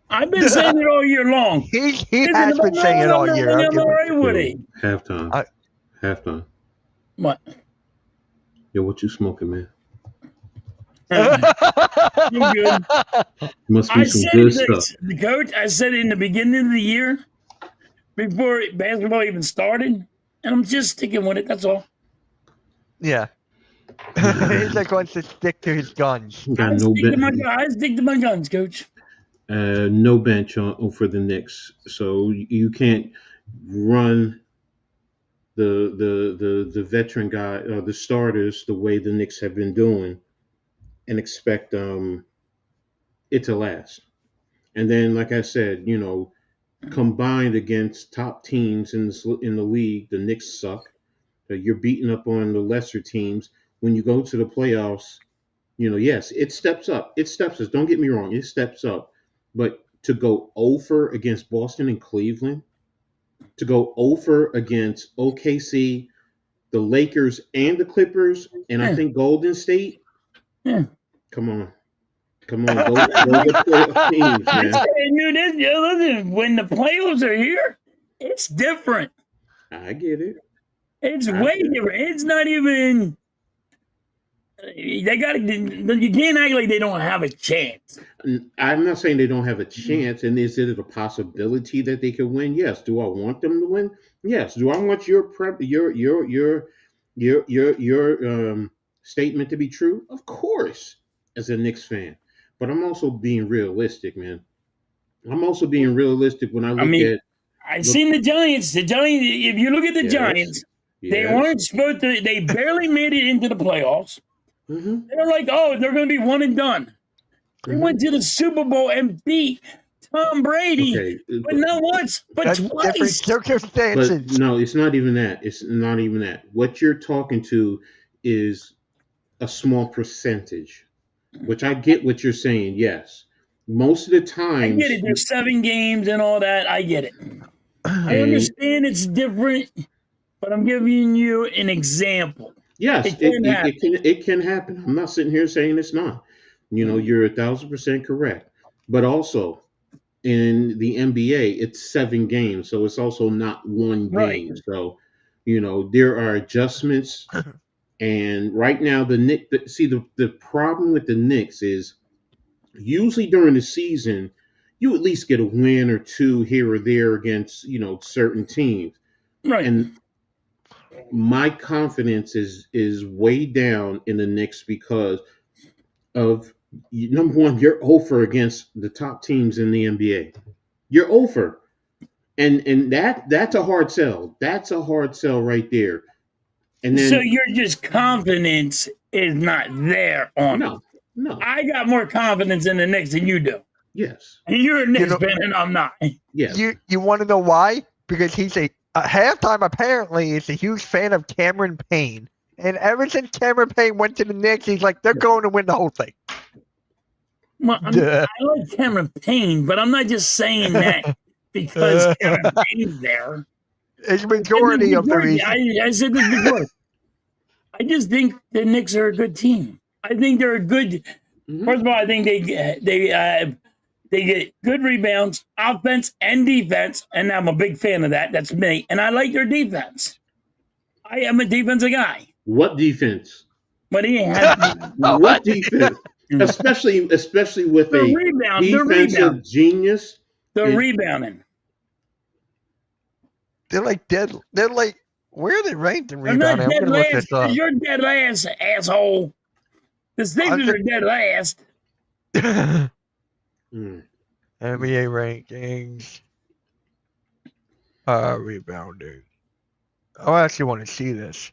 I've been saying it all year long. He has been saying it all year. I'm all right with it. Halftime. Halftime. What? Yo, what you smoking, man? You good? Must be some good stuff. Coach, I said it in the beginning of the year, before basketball even started, and I'm just sticking with it. That's all. Yeah. He's like wants to stick to his guns. Got I no stick to bench. my guns, Coach. No bench for the Knicks, so you can't run the veteran guy, the starters, the way the Knicks have been doing, and expect it to last. And then, like I said, combined against top teams in the league, the Knicks suck. You're beating up on the lesser teams. When you go to the playoffs, yes, it steps up. It steps up. Don't get me wrong, it steps up. But to go over against Boston and Cleveland, to go over against OKC, the Lakers and the Clippers, and I think Golden State. Come on. Go the playoff teams, man. Listen, when the playoffs are here, it's different. I get it. It's way different. It's not even. They got to. You can't act like they don't have a chance. I'm not saying they don't have a chance. And is it a possibility that they could win? Yes. Do I want them to win? Yes. Do I want your statement to be true? Of course, as a Knicks fan. But I'm also being realistic, man. I'm also being realistic when I look at. I've seen the Giants. The Giants. If you look at the Giants, they weren't supposed to. They barely made it into the playoffs. Mm-hmm. They're like, they're going to be one and done. They went to the Super Bowl and beat Tom Brady, but not once, but twice. Different circumstances. But no, it's not even that. It's not even that. What you're talking to is a small percentage, which I get what you're saying. Yes, most of the time. I get it. There's 7 games and all that. I get it. I understand it's different, but I'm giving you an example. Yes, it can happen. I'm not sitting here saying it's not. You're 1,000% correct. But also, in the NBA, it's 7 games, so it's also not one game. So, there are adjustments. And right now, the problem with the Knicks is usually during the season, you at least get a win or 2 here or there against certain teams. Right. And my confidence is way down in the Knicks because of, number one, you're over against the top teams in the NBA. You're over. And that's a hard sell. That's a hard sell right there. And then, so your just confidence is not there on them. No. I got more confidence in the Knicks than you do. Yes. And you're a Knicks fan and I'm not. Yes. You want to know why? Because he's halftime apparently is a huge fan of Cameron Payne. And ever since Cameron Payne went to the Knicks, he's like, they're going to win the whole thing. Well, I like Cameron Payne, but I'm not just saying that because Cameron Payne's there. It's majority of the reason. I said this before. I just think the Knicks are a good team. I think they're a good. Mhm. First of all, I think they get good rebounds, offense and defense, and I'm a big fan of that. That's me, and I like their defense. I am a defensive guy. What defense? But he has What defense? Especially with the a rebound. defensive genius. The It- rebounding. They're like dead. They're like, where are they ranked in I'm not rebounding? I'm dead gonna look last. this up. You're dead last, asshole. The Sixers are dead last. Mm. NBA rankings. Rebounding. Oh, I actually want to see this.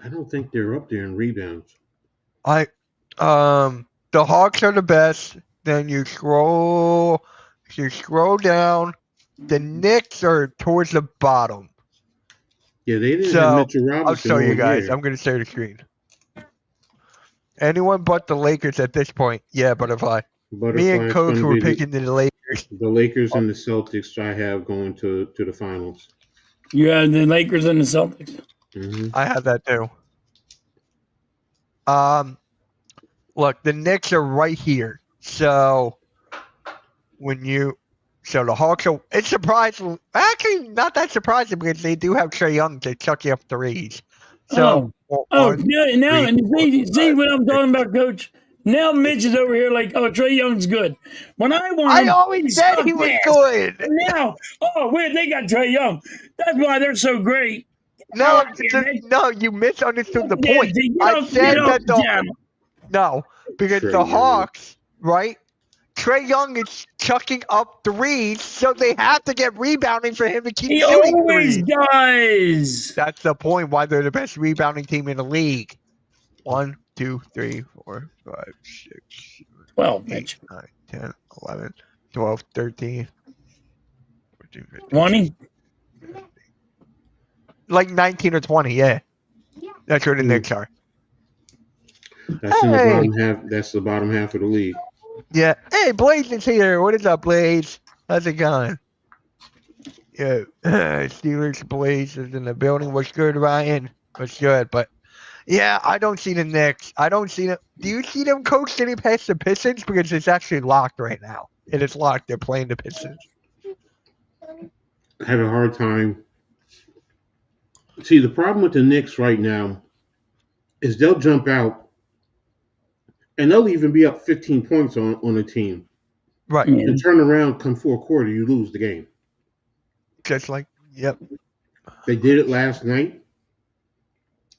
I don't think they're up there in rebounds. The Hawks are the best. Then you scroll down. The Knicks are towards the bottom. Yeah, they didn't So, have Mitchell I'll Robinson. show you all guys. year. I'm going to share the screen. Anyone but the Lakers at this point. Yeah, Butterfly. Me Butterfly and is Coach gonna were be picking the Lakers. the Lakers and the Celtics. I have going to the finals. You have the Lakers and the Celtics. Hmm. I have that too. Look, the Knicks are right here. So the Hawks are. It's surprising. Actually, not that surprising because they do have Trae Young to chuck you up threes. So now and see what I'm talking about, Coach. Now Mitch is over here like, oh, Trae Young's good. When I want him, I always said he was good. Now, where they got Trae Young? That's why they're so great. No, damn it. no, you misunderstood the Yeah, point. get I off- said get off that the channel. no, because Trae the Young. Hawks, right? Trae Young is chucking up threes, so they have to get rebounding for him to keep He shooting always threes. does. That's the point why they're the best rebounding team in the league. 1, 2, 3, 4, 5, 6, 12, 8, Mitch. 9, 10, 11, 12, 13, 14, 15, 20? like 19 or 20, yeah. That's where the Knicks are. That's in the Hey. bottom half. That's the bottom half of the league. Yeah. Hey, Blaze is here. What is up, Blaze? How's it going? Yeah. Steelers Blaze is in the building. What's good, Ryan? What's good? But yeah, I don't see the Knicks. I don't see them. Do you see them, Coach, getting past the Pistons? Because it's actually locked right now. It is locked. They're playing the Pistons. I have a hard time. See, the problem with the Knicks right now is they'll jump out and they'll even be up 15 points on a team. Right. Yeah. And turn around, come fourth quarter, you lose the game. Just like, yep. They did it last night.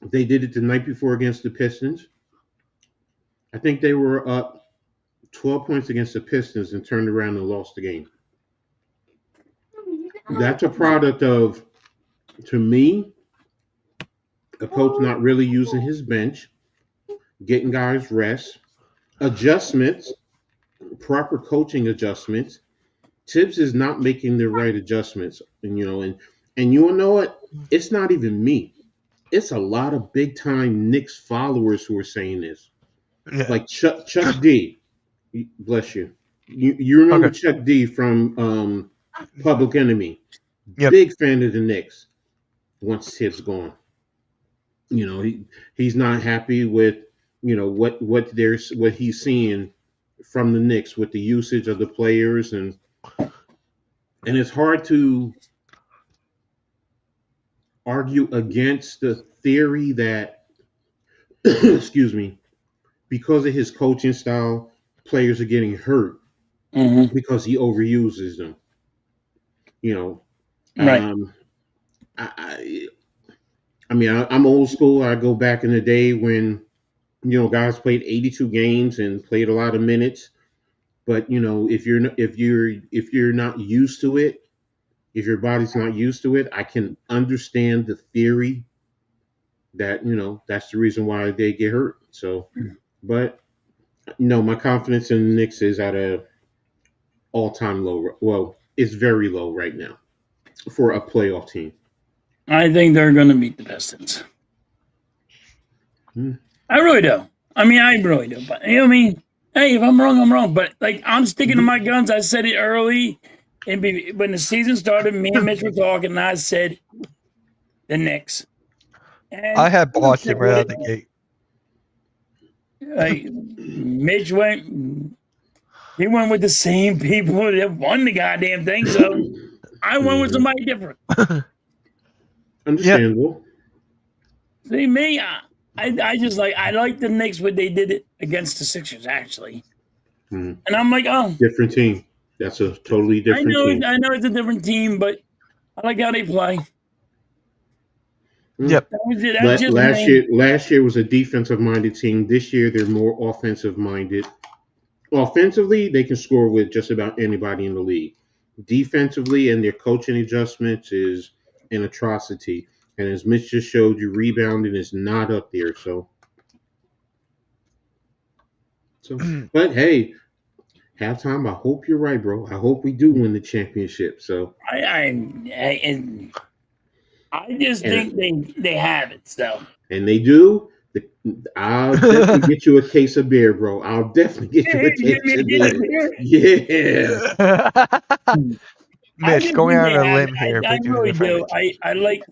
They did it the night before against the Pistons. I think they were up 12 points against the Pistons and turned around and lost the game. That's a product of, to me, a coach not really using his bench, getting guys rest, adjustments, proper coaching adjustments. Tibbs is not making the right adjustments, and you know what? It's not even me. It's a lot of big time Knicks followers who are saying this. Yeah. Like Chuck D. Bless you. You remember Okay. Chuck D from Public Enemy? Yep. Big fan of the Knicks. Once Tibbs gone, you know he's not happy with what he's seeing from the Knicks with the usage of the players and it's hard to argue against the theory that excuse me, because of his coaching style, players are getting hurt because he overuses them. You know, Right. I mean, I'm old school. I go back in the day when, guys played 82 games and played a lot of minutes. But if you're not used to it, if your body's not used to it, I can understand the theory that that's the reason why they get hurt. So, but my confidence in the Knicks is at a all-time low. Well, it's very low right now for a playoff team. I think they're going to beat the Pistons. I really do. I mean, I really do. But I mean, hey, if I'm wrong, I'm wrong. But like, I'm sticking to my guns. I said it early, and when the season started, me and Mitch were talking, and I said the Knicks. And I had Boston right out the gate. Like Mitch went with the same people that won the goddamn thing, so I went with somebody different. Understandable. See me, I just I like the Knicks what they did it against the Sixers actually, and I'm like, oh, Different team. That's a totally different team. I know it's a different team, but I like how they play. Yep. That's just me. Last year was a defensive minded team. This year they're more offensive minded. Offensively, they can score with just about anybody in the league. Defensively, and their coaching adjustments is an atrocity. And as Mitch just showed you, rebounding is not up there. So but hey, halftime. I hope you're right, bro. I hope we do win the championship. So I just think they have it. So and they do. I'll definitely get you a case of beer, bro. I'll definitely get you a case of beer. Yeah. Mitch, going out on a limb here. I really do. I like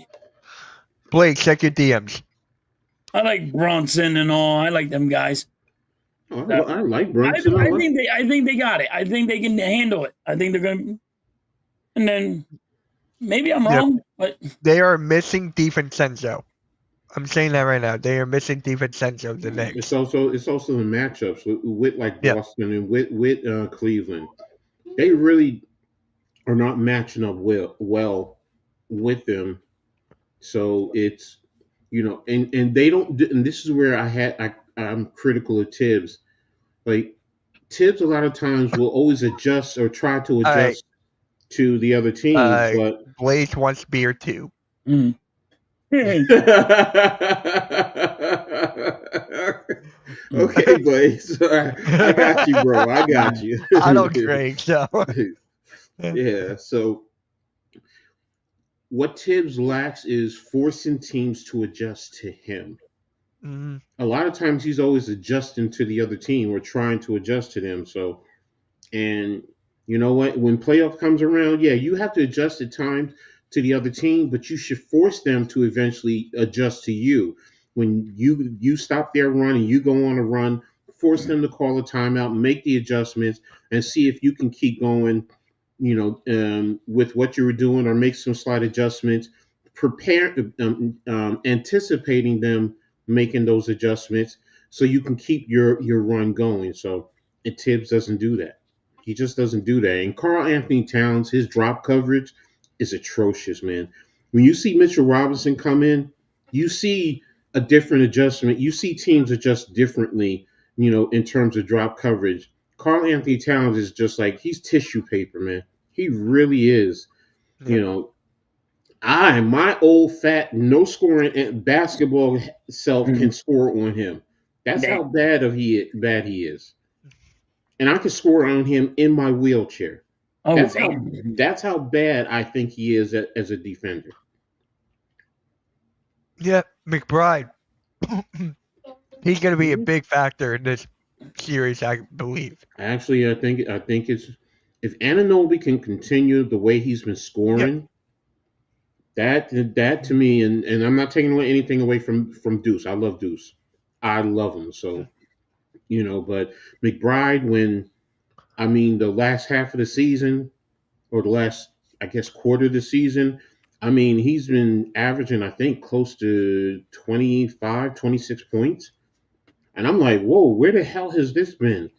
Blake, check your DMs. I like Bronson and all. I like them guys. Oh, I like Brunson. I think they got it. I think they can handle it. I think they're gonna. And then maybe I'm wrong, but they are missing DiVincenzo. I'm saying that right now. They are missing DiVincenzo. The Knicks. It's also the matchups with like Boston and with Cleveland. They really are not matching up well with them. So it's and they don't. And this is where I'm critical of Tibbs. Like Tibbs, a lot of times will always adjust or try to adjust to the other team. But Blaze wants beer too. Okay, Blaze. I got you, bro. I got you. I don't drink, so. Yeah, so what Tibbs lacks is forcing teams to adjust to him. Mm-hmm. A lot of times he's always adjusting to the other team or trying to adjust to them. So, and you know what? When playoff comes around, yeah, you have to adjust at times to the other team, but you should force them to eventually adjust to you. When you stop their run and you go on a run, force them to call a timeout, make the adjustments, and see if you can keep going, with what you were doing, or make some slight adjustments, anticipating them making those adjustments so you can keep your run going. So, and Tibbs doesn't do that. He just doesn't do that. And Karl Anthony Towns, his drop coverage is atrocious, man. When you see Mitchell Robinson come in, you see a different adjustment. You see teams adjust differently, in terms of drop coverage. Karl Anthony Towns is just like, he's tissue paper, man. He really is. Yeah. My old fat, no scoring basketball self can score on him. That's how bad he is. And I can score on him in my wheelchair. Oh, that's how bad I think he is as a defender. Yeah, McBride. He's going to be a big factor in this series, I believe. Actually, I think it's, if Anunoby can continue the way he's been scoring, that to me, and I'm not taking anything away from Deuce. I love Deuce. I love him. So, but McBride, the last half of the season, or the last, I guess, quarter of the season, he's been averaging, I think, close to 25, 26 points. And I'm like, whoa, where the hell has this been?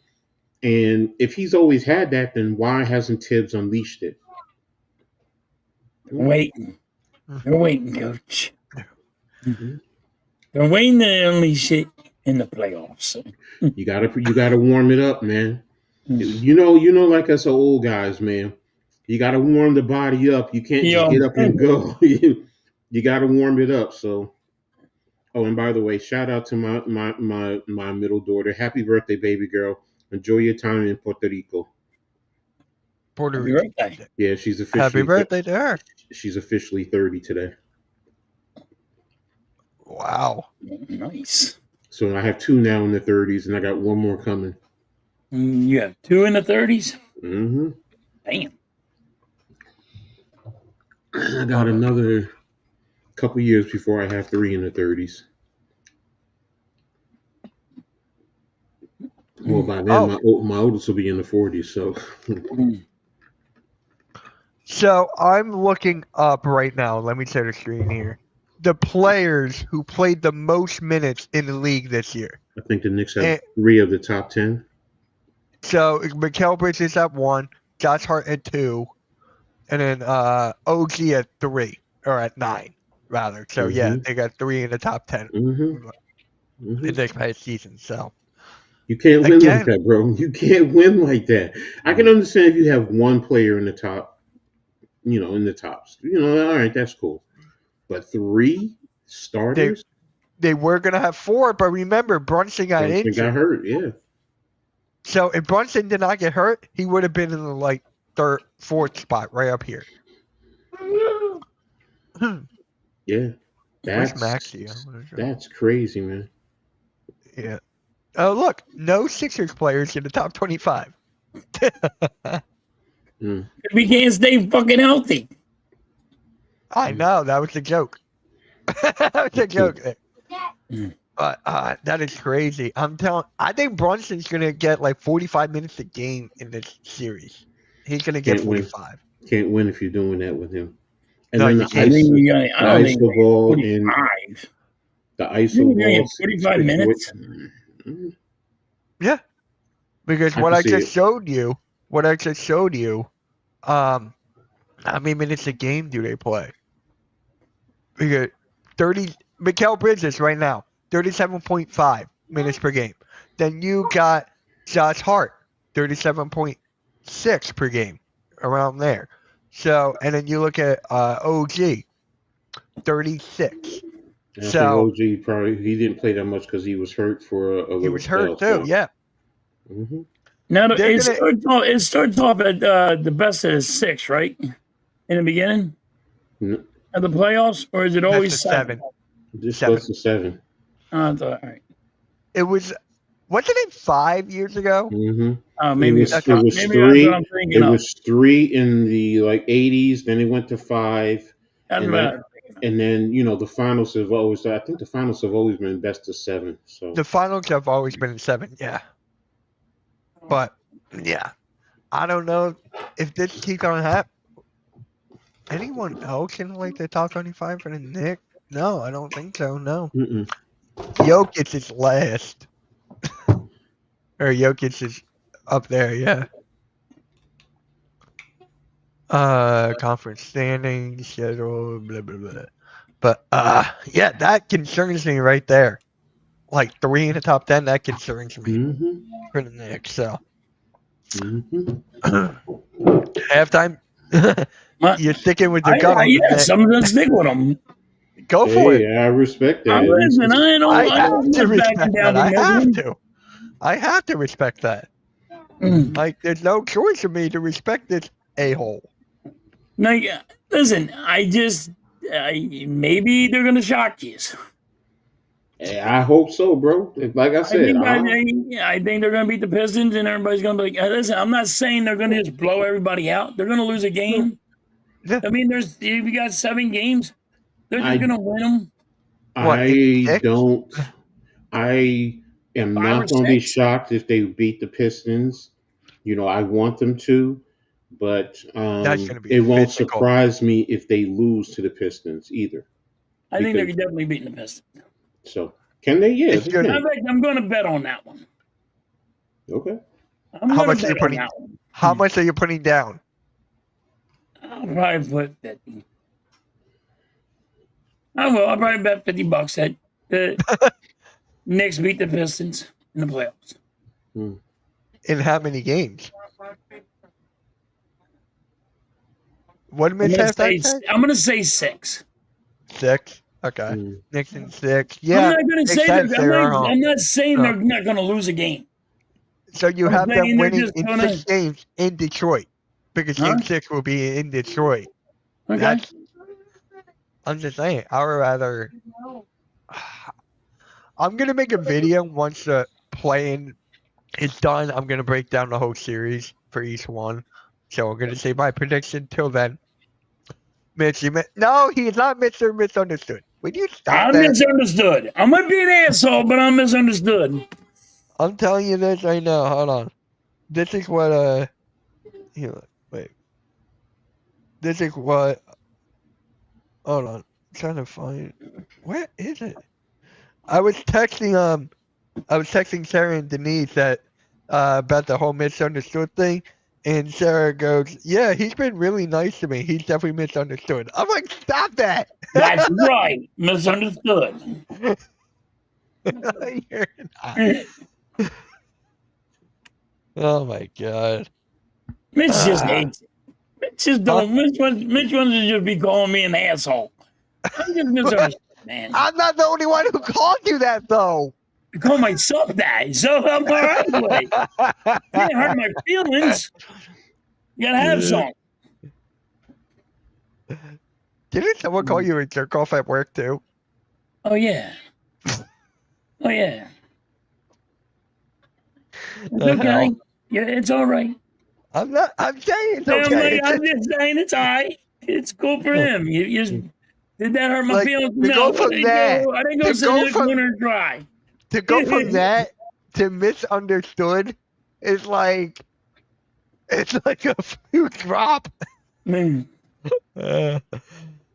And if he's always had that, then why hasn't Tibbs unleashed it? Waiting. They're waiting, coach. They're waiting to unleash it in the playoffs. You gotta warm it up, man. You know, like us old guys, man. You gotta warm the body up. You can't just get up and go. You gotta warm it up. So, and by the way, shout out to my middle daughter. Happy birthday, baby girl. Enjoy your time in Puerto Rico. Puerto Rico. Yeah, she's officially. Happy birthday to her. She's officially 30 today. Wow. Nice. So I have 2 now in the 30s, and I got 1 more coming. You have 2 in the 30s? Mm-hmm. Damn. I got another couple years before I have 3 in the 30s. Well, by then my oldest will be in the 40s. So So I'm looking up right now. Let me share the screen here. The players who played the most minutes in the league this year. I think the Knicks have 3 of the top 10. So Mikal Bridges at 1, Josh Hart at 2, and then OG at 3 or at 9 rather. So yeah, they got 3 in the top 10 in this past season. So you can't win like that, bro. You can't win like that. I can understand if you have one player in the top, in the tops. All right, that's cool. But 3 starters? They were gonna have 4, but remember Brunson got injured. Got hurt, yeah. So if Brunson did not get hurt, he would have been in the 3rd, 4th spot right up here. Yeah. That's crazy, man. Yeah. Oh, look, no Sixers players in the top 25. We can't stay fucking healthy. I know, that was a joke. That was a joke. But that is crazy. I think Brunson's gonna get 45 minutes a game in this series. He's gonna get 45. Can't win if you're doing that with him. And No, then you can't. the ISO ball and the ISO ball. 45 minutes. Yeah, because what I just showed you, how many minutes a game do they play? Because 30. Mikal Bridges right now, 37.5 minutes per game. Then you got Josh Hart, 37.6 per game, around there. So, and then you look at OG, 36. I think OG probably he didn't play that much because he was hurt for a little. He was hurt too, yeah. Now it starts off at the best of 6, right? In the beginning of the playoffs, or is it always 7? Just close to 7. All right. It wasn't it 5 years ago? Maybe it was 3. It was 3 in the 80s. Then it went to 5. And then the finals have always. I think the finals have always been best of 7. So the finals have always been 7, yeah. But yeah, I don't know if this keeps on happening. Anyone else in the top 25 for the Knicks? No, I don't think so. No. Jokic is last. Or Jokic is up there, yeah. Conference standings, schedule, blah, blah, blah. But, yeah, that concerns me right there. 3 in the top 10, that concerns me for the Knicks, so. Halftime? You're sticking with your gun. Yes, I'm going to stick with them. Go for it. I respect that. I have to respect that. There's no choice for me to respect this a-hole. No, yeah. Listen, maybe they're going to shock you. I hope so, bro. Like I said, I think they're going to beat the Pistons, and everybody's going to be like, listen, I'm not saying they're going to just blow everybody out. They're going to lose a game. Yeah. I mean, if you got 7 games, they're just going to win them. I am not going to be shocked if they beat the Pistons. I want them to, but it won't surprise me if they lose to the Pistons either. I think they're definitely beating the Pistons. So, can they? Yeah. I'm going to bet on that one. Okay. How much are you putting down? I'll probably put 50. I'll probably bet $50 that the Knicks beat the Pistons in the playoffs. In how many games? What Mitch have that said? I'm going to say 6. 6? Okay. Knicks in 6. Yeah. I'm not going to say I'm not saying they're not going to lose a game. So you have them winning in 6 games in Detroit. Because game 6 will be in Detroit. Okay. I'm just saying, I would rather. I'm going to make a video once the playing is done. I'm going to break down the whole series for each one. So I'm going to say my prediction till then. Mitch. No, he's not Mr. Misunderstood. Would you stop I'm that? misunderstood. I might be an asshole, but I'm misunderstood. I'm telling you this right now. Hold on. This is what here, wait. This is what. Hold on. I'm trying to find. Where is it? I was texting Sarah and Denise that about the whole misunderstood thing, and Sarah goes, "Yeah, he's been really nice to me. He's definitely misunderstood." I'm like, "Stop that!" That's right. Misunderstood. You're not. Oh my god. Mitch just hates it. Mitch just don't. Mitch wants to just be calling me an asshole. I'm just misunderstood, man. I'm not the only one who called you that, though. I call myself that, so I'm all right with it. Can't hurt my feelings. You gotta have some. Didn't someone call you a jerk off at work too? Oh yeah. Oh yeah. It's okay. Yeah, it's all right. I'm not. I'm saying it's okay. I'm just saying it's all right. It's cool for him. You did that hurt my Like, feelings? to No, go from that- I didn't go to sit go in the from- corner and cry. To go from that to misunderstood is like it's like a few drop. Man, Uh,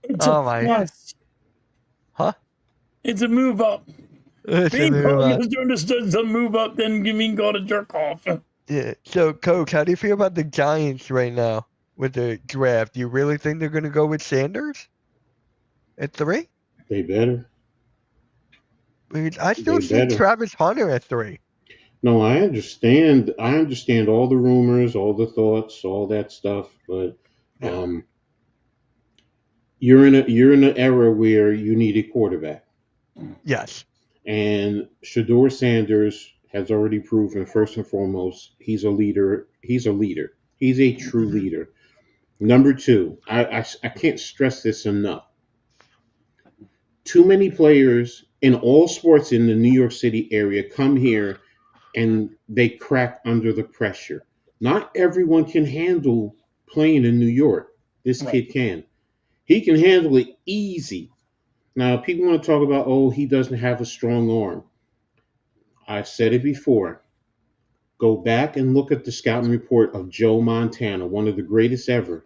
it's Oh a my- plus. Huh? It's a move up. it's a Being move called on. misunderstood is a move up, then you mean called a jerk off. Yeah. So, Coach, how do you feel about the Giants right now with the draft? Do you really think they're going to go with Sanders at 3? They better. Because I still They see better. Travis Hunter at 3. No, I understand. I understand all the rumors, all the thoughts, all that stuff. But Yeah. you're in an era where you need a quarterback, Yes. and Shador Sanders has already proven, first and foremost, he's a leader. He's a leader. He's a true leader. Number 2, I can't stress this enough. Too many players in all sports in the New York City area come here and they crack under the pressure. Not everyone can handle playing in New York. This kid can. He can handle it easy. Now, people want to talk about, oh, he doesn't have a strong arm. I've said it before. Go back and look at the scouting report of Joe Montana, one of the greatest ever.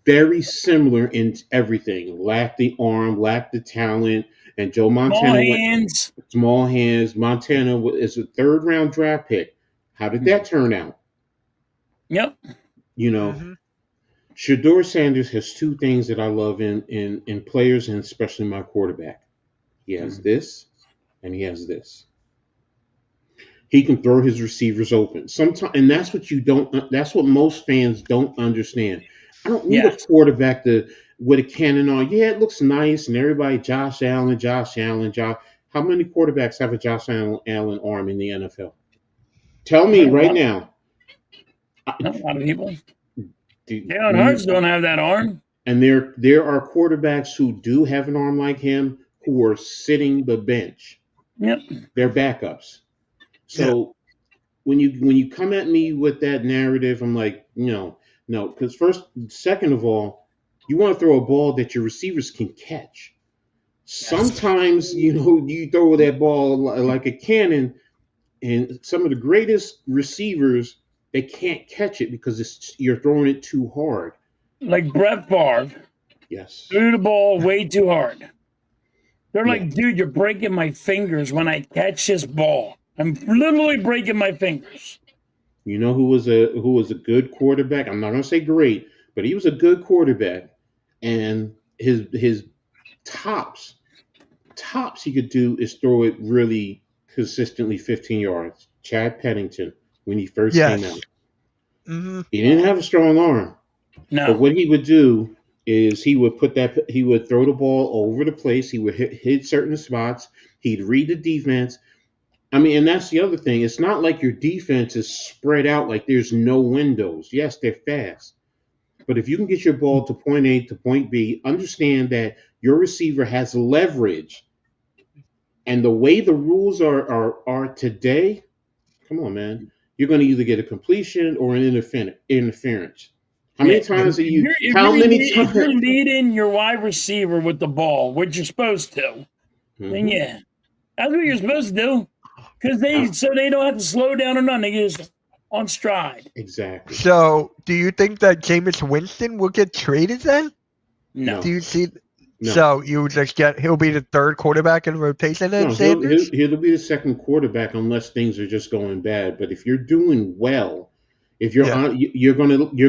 Very similar in everything. Lacked the arm, lacked the talent, and Joe Montana small hands. Montana is a 3rd-round draft pick. How did that turn out? Yep. You know, Shador Sanders has 2 things that I love in players, and especially my quarterback. He has this, and he has this. He can throw his receivers open. Sometimes, and that's what most fans don't understand. I don't need a quarterback with a cannon on. Yeah, it looks nice, and everybody, Josh Allen. How many quarterbacks have a Josh Allen arm in the NFL? Tell me right now. Not a lot of people. Jalen Hurts don't have that arm. And there are quarterbacks who do have an arm like him who are sitting the bench. Yep. They're backups. So when you come at me with that narrative, I'm like, no, because second of all, you want to throw a ball that your receivers can catch. Sometimes, you throw that ball like a cannon, and some of the greatest receivers, they can't catch it because you're throwing it too hard. Like Brett Favre. Yes. Threw the ball way too hard. They're like, dude, you're breaking my fingers when I catch this ball. I'm literally breaking my fingers. You know who was a good quarterback? I'm not going to say great, but he was a good quarterback. And his tops he could do is throw it really consistently 15 yards. Chad Pennington, when he first came out. Mm-hmm. He didn't have a strong arm. No. But what he would do is he would throw the ball over the place. He would hit certain spots. He'd read the defense. I mean, and that's the other thing. It's not like your defense is spread out like there's no windows. Yes, they're fast. But if you can get your ball to point A to point B, understand that your receiver has leverage. And the way the rules are today, come on, man. You're going to either get a completion or an interference. How many Yeah, times are you? if How many you're times? leading your wide receiver with the ball, which you're supposed to, then Hmm. yeah, that's what you're supposed to do. Because they don't have to slow down or nothing. They just on stride. Exactly. So, do you think that Jameis Winston will get traded then? No. Do No, you see? no, So you just he'll be the third quarterback in the rotation then, no. He'll Sanders? he'll be the second quarterback unless things are just going bad. But if you're doing well, if you're Yeah, on, you're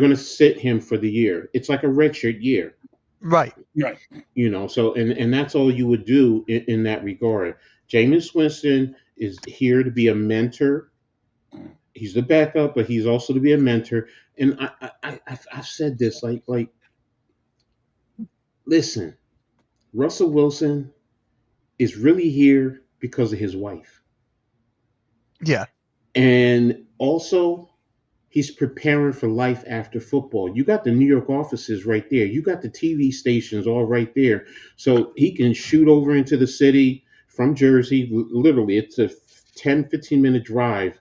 gonna sit him for the year. It's like a redshirt year. right. Right. So and that's all you would do in that regard. Jameis Winston is here to be a mentor. He's the backup, but he's also to be a mentor. And I've said this listen, Russell Wilson is really here because of his wife, Yeah, and also he's preparing for life after football. You got the New York offices right there. You got the TV stations all right there. So he can shoot over into the city from Jersey. Literally, it's a 10-15 minute drive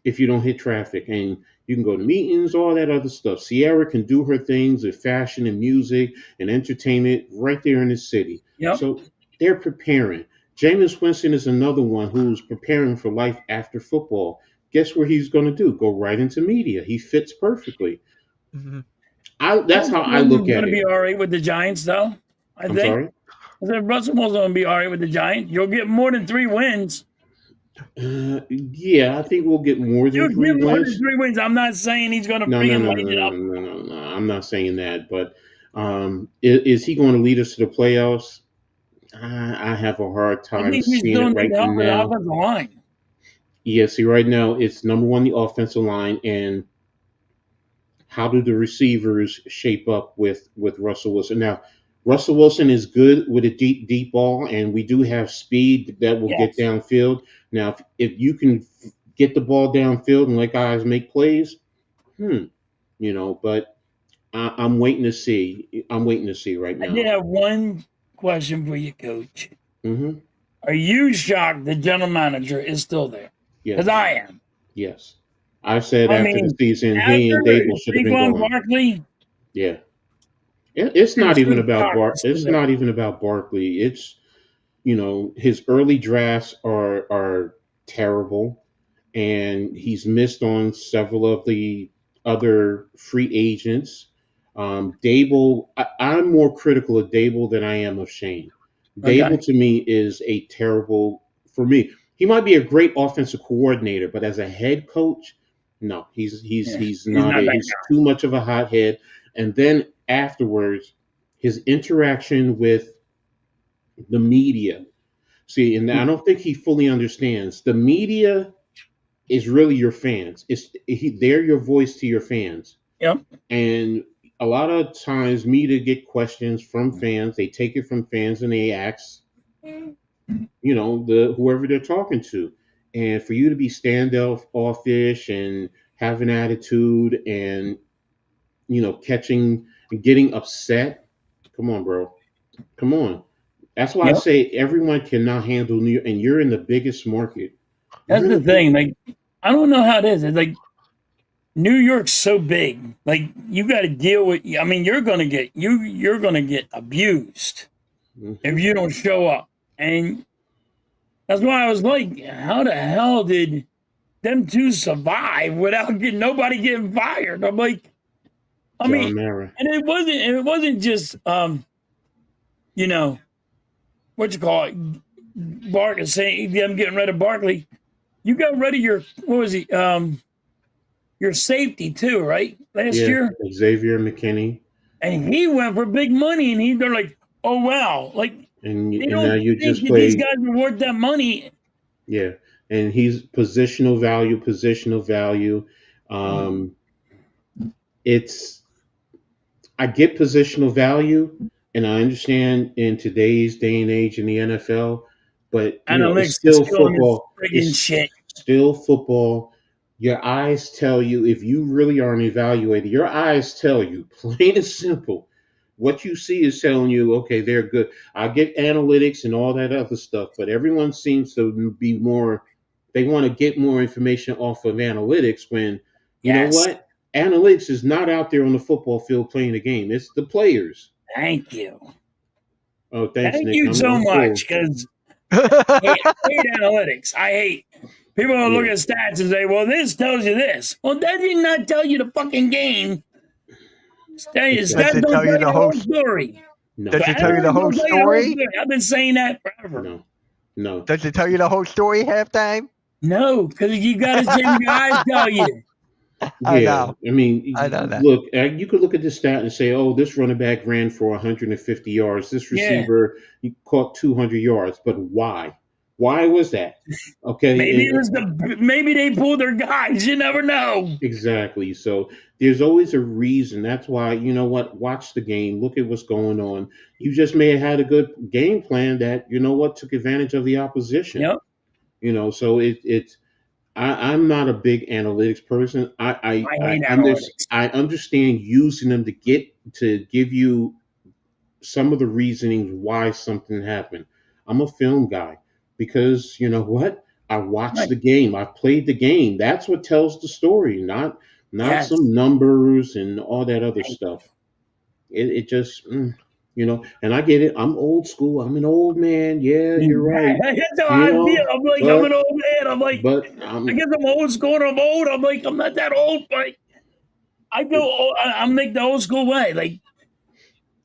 if you don't hit traffic. And you can go to meetings, all that other stuff. Sierra can do her things with fashion and music and entertainment right there in the city. Yep. So they're preparing. Jameis Winston is another one who's preparing for life after football. Guess what he's going to do? Go right into media. He fits perfectly. hmm That's how Russell I look Wilson's at going to it. be all right with the Giants, though. I I'm think. sorry. I said Russell Wilson's going to be all right with the Giants. You'll get more than 3 wins. Yeah, I think we'll get more than You'll three get more than wins. 3 wins. I'm not saying he's going to No, no, freaking no, light no, it no, up. no, no, no. I'm not saying that, but is he going to lead us to the playoffs? I have a hard I time think we seeing still it need right help with the now. offensive line. Yeah, see, right now it's number one the offensive line, and how do the receivers shape up with Russell Wilson? Now, Russell Wilson is good with a deep ball, and we do have speed that will get Yes. downfield. Now, if you can get the ball downfield and let guys make plays, hmm, but I'm waiting to see. I'm waiting to see right I did now. have one question for you, Coach. Hmm. Are you shocked the general manager is still there? Because Yes, I am. yes. I said I after the mean, season, he after and Dable should have been Saquon gone. Barkley, Yeah, it's I'm not still even about shocked he's still It's there. not even about Barkley. It's his early drafts are terrible, and he's missed on several of the other free agents. Dable, I'm more critical of Dable than I am of Shane. Dable Okay. to me is a terrible for me. He might be a great offensive coordinator, but as a head coach, no, Yeah. he's He's not not it. that He's too much of a hothead. And then afterwards, his interaction with the media. See, and guy. I don't think he fully understands. The media is really your fans. They're your voice to your fans. Yep. And a lot of times, media get questions from fans. They take it from fans and they ask, the whoever they're talking to. And for you to be standoffish and have an attitude and catching and getting upset, come on, bro, come on. That's why I Yep. say everyone cannot handle New York, and you're in the biggest market. You're That's in the the big. thing. Like, I don't know how it is. It's like New York's so big. Like, you got to deal with. I mean, you're gonna get abused if Mhm. you don't show up. And that's why I was like, how the hell did them two survive without nobody getting fired? I'm like, I mean, John Mara. and it wasn't just you know, what you call it, Barkley saying them getting rid of Barkley. You got rid of your what was he? Your safety too, right? Last Yeah, year, Xavier McKinney, and he went for big money, and they're like, oh wow, like they and now don't you think just that these play. guys are worth that money. Yeah, and he's positional value, positional value. Mm. Um, it's I get positional value, and I understand in today's day and age in the NFL, but it's Analytics is still killing this football. friggin' It's shit. still football. Your eyes tell you if you really are an evaluator. Your eyes tell you, plain and simple. What you see is telling you, okay, they're good. I get analytics and all that other stuff, but everyone seems to be more. They want to get more information off of analytics when you know Yes. what? Analytics is not out there on the football field playing the game. It's the players. Thank you. Oh, thanks, Thank Nick. you so I'm much, cool. because I hate analytics. I hate people will look Yeah. at stats and say, well, this tells you this. Well, that did not tell you the fucking game. Stats Does it don't tell you the the whole whole- story. No, Does So it tell you the analytics whole don't tell you the whole story? I've been saying that forever. no. Does it tell you the whole story halftime? No, because you got to send guys tell you. I Yeah, know. I mean, I know that. look, you could look at this stat and say, "Oh, this running back ran for 150 yards. This Yeah. receiver he caught 200 yards." But why? Why was that? Okay, Maybe it was maybe they pulled their guys. You never know. exactly. So there's always a reason. That's why, you know what? Watch the game. Look at what's going on. You just may have had a good game plan that, you know what, took advantage of the opposition. Yep. You know, so it's. I'm not a big analytics person. I hate analytics. I understand using them to give you some of the reasonings why something happened. I'm a film guy because you know what? I watched Right. the game. I played the game. That's what tells the story, not Yes. some numbers and all that other stuff. It just you know, and I get it. I'm old school. I'm an old man. Yeah, you're right. That's how You I know, feel. I'm like, I'm an old man. I'm like, but I guess I'm old school and I'm old. I'm like, I'm not that old, but I go, I'm like the old school way. Like,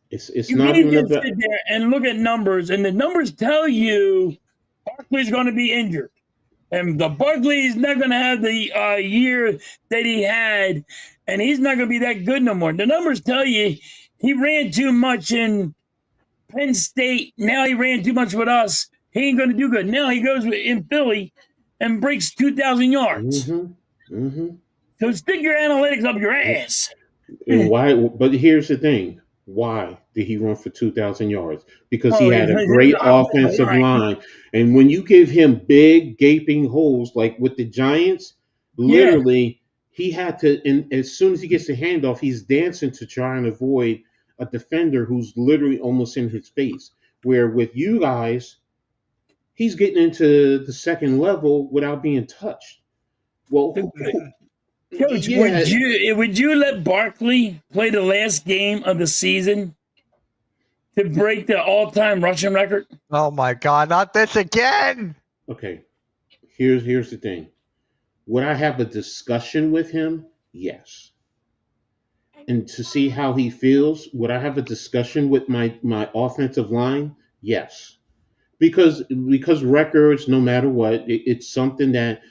it's you not can't even just about. sit there and look at numbers, and the numbers tell you Barkley's going to be injured. And the Barkley's not going to have the year that he had, and he's not going to be that good no more. The numbers tell you he ran too much in Penn State. Now he ran too much with us. He ain't going to do good. Now he goes in Philly and breaks 2,000 yards. So stick your analytics up your ass. And why? But here's the thing: why did he run for 2,000 yards? Because he had a great offensive line, and when you give him big gaping holes like with the Giants, literally he had to. And as soon as he gets the handoff, he's dancing to try and avoid a defender who's literally almost in his face. Where with you guys, he's getting into the second level without being touched. Well, Coach, yeah. would you let Barkley play the last game of the season to break the all-time rushing record? Oh my God! Not this again! Okay, here's the thing. Would I have a discussion with him? Yes. And to see how he feels, would I have a discussion with my offensive line? Yes. Because records, no matter what, it's something that,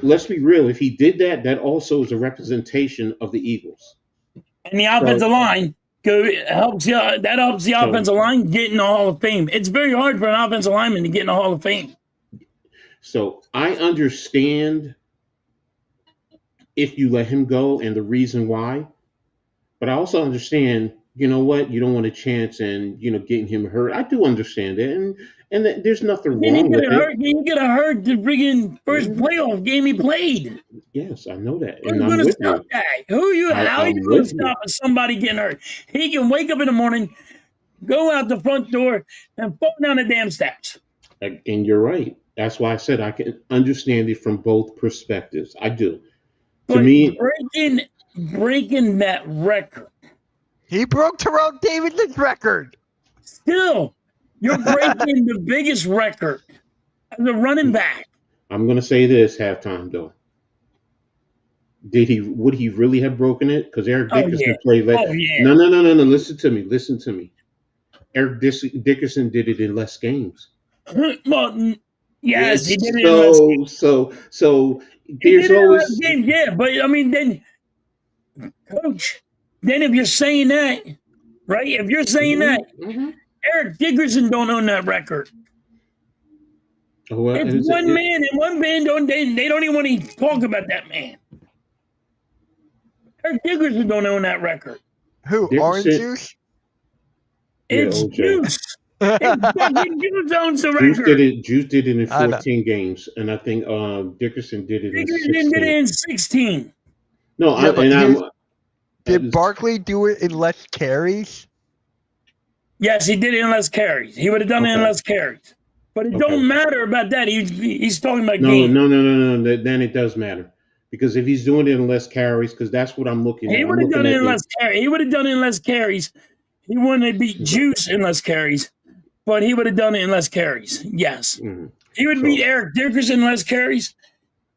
let's be real, if he did that, that also is a representation of the Eagles. And the offensive line helps you. That helps the offensive line get in the Hall of Fame. It's very hard for an offensive lineman to get in the Hall of Fame. So I understand if you let him go and the reason why, but I also understand, you know what, you don't want a chance and getting him hurt. I do understand it, and there's nothing wrong with it. You get hurt the friggin' first playoff game he played. Yes, I know that, Who's and I'm going to with stop you. that? How are you going to stop somebody getting hurt? He can wake up in the morning, go out the front door, and fall down the damn steps. And you're right. That's why I said I can understand it from both perspectives. I do. But to me, breaking that record. He broke Terrell Davis' record. Still, you're breaking the biggest record as a running back. I'm going to say this halftime though. Would he really have broken it? Because Eric Dickerson played less. No. Listen to me. Eric Dickerson did it in less games. Well, yes, he did it in less games. So there's always games, yeah. But I mean, then, Coach, then if you're saying that, right? If you're saying that, Eric Dickerson don't own that record. Well, it's one man and one band. They don't even want to talk about that man. Eric Dickerson don't own that record. Who? Dickerson, Orange Juice? It's Juice. It's fucking Juice owns the record. Juice did it in 14 games, and I think Dickerson did it in 16. Dickerson did it in 16. No, did Barkley do it in less carries? Yes, he did it in less carries. He would have done it in less carries. But it don't matter about that. He's talking about game. No. Then it does matter. Because if he's doing it in less carries, because that's what I'm looking at. He would have done it in less carries. He would have done it in less carries. He wouldn't have beat Juice in less carries, but he would have done it in less carries. Yes. Mm-hmm. He would beat Eric Dickerson in less carries,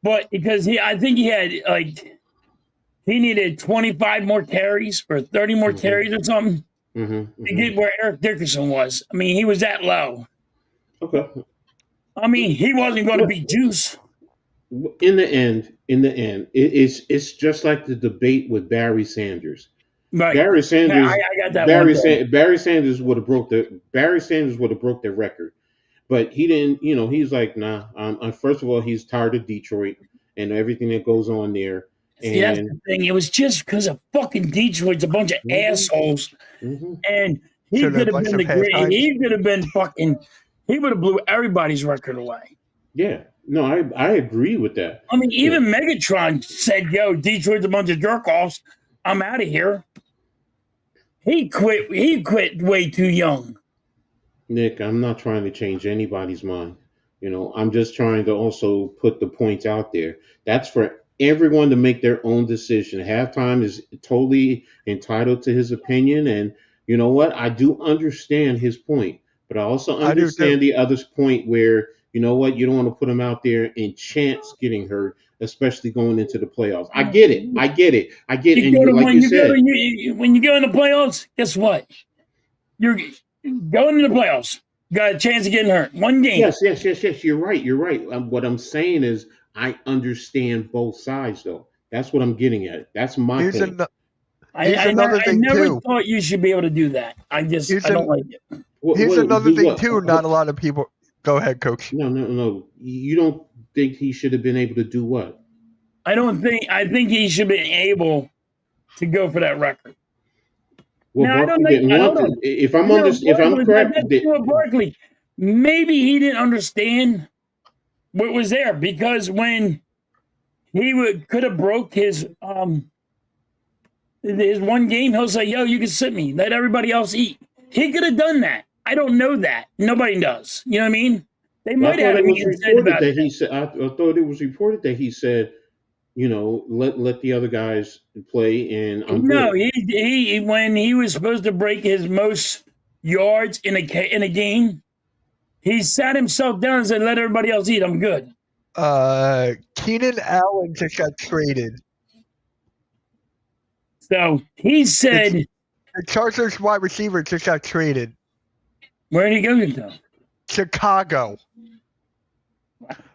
but because I think he had he needed 25 more carries or 30 more carries or something to get where Eric Dickerson was. I mean, he was that low. Okay. I mean, he wasn't going to beat Juice. In the end, it's just like the debate with Barry Sanders. Right. Barry Sanders, I got that Barry Sanders would have broke their record, but he didn't. You know, he's like, nah. First of all, he's tired of Detroit and everything that goes on there. See, that's the thing. It was just because of fucking Detroit's a bunch of assholes, and he could have been the great. He could have been fucking. He would have blew everybody's record away. Yeah. No, I agree with that. I mean, even Megatron said, "Yo, Detroit's a bunch of jerk offs. I'm out of here." He quit. He quit way too young. Nick, I'm not trying to change anybody's mind. You know, I'm just trying to also put the points out there. That's for everyone to make their own decision. Halftime is totally entitled to his opinion, and you know what? I do understand his point, but I also understand the other's point where, you know what, you don't want to put him out there and chance getting hurt, especially going into the playoffs. I get it. And like you said, when you go in the playoffs, guess what? You're going in the playoffs. Got a chance of getting hurt. One game. Yes. You're right. What I'm saying is, I understand both sides, though. That's what I'm getting at. That's my point. I never thought you should be able to do that. I don't like it. Here's another thing, too. Not a lot of people. Go ahead, Coach. No. You don't think he should have been able to do what? I think he should be able to go for that record. Well, if I'm correct, Barkley, maybe he didn't understand what was there, because when he could have broke his one game, he'll say, "Yo, you can sit me. Let everybody else eat." He could have done that. I don't know that. Nobody does. You know what I mean? They might have I thought it was reported that he said, you know, let the other guys play, and I'm no. good. He when he was supposed to break his most yards in a game, he sat himself down and said, "Let everybody else eat. I'm good." Keenan Allen just got traded. So he said, the Chargers wide receiver just got traded. Where did he go to? Chicago.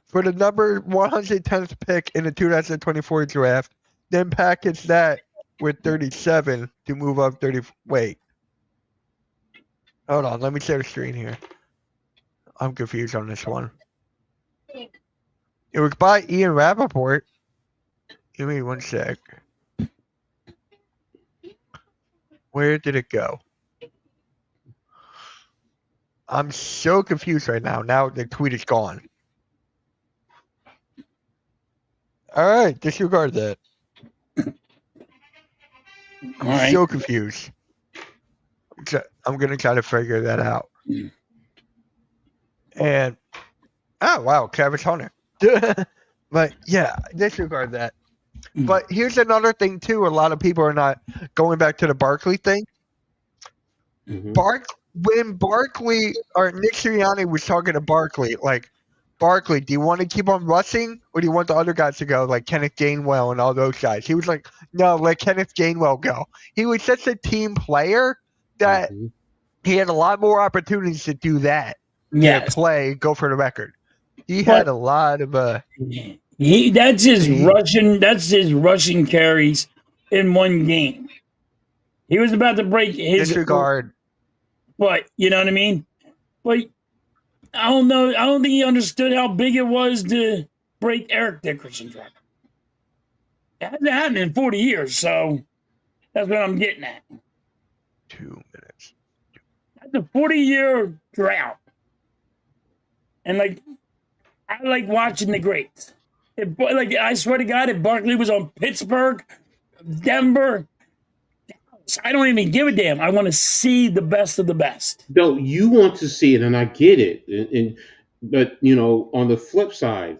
For the number 110th pick in the 2024 draft, then package that with 37 to move up 30. Wait. Hold on. Let me share the screen here. I'm confused on this one. It was by Ian Rappaport. Give me one sec. Where did it go? I'm so confused right now. Now the tweet is gone. All right, disregard that. I'm so confused. I'm going to try to figure that out. And, oh, wow, Travis Hunter. But, yeah, disregard that. But here's another thing, too. A lot of people are not going back to the Barkley thing. When Barkley or Nick Sirianni was talking to Barkley, like, Barkley, do you want to keep on rushing, or do you want the other guys to go, like Kenneth Gainwell and all those guys? He was like, no, let Kenneth Gainwell go. He was such a team player that he had a lot more opportunities to do that. To play, go for the record. He had a lot of that's his rushing carries in one game. He was about to break his disregard. But you know what I mean? But I don't know. I don't think he understood how big it was to break Eric Dickerson's record. It hasn't happened in 40 years, so that's what I'm getting at. 2 minutes. That's a 40-year drought. And, like, I like watching the greats. I swear to God, if Barkley was on Pittsburgh, Denver, I don't even give a damn. I want to see the best of the best. No, you want to see it, and I get it. But, you know, on the flip side,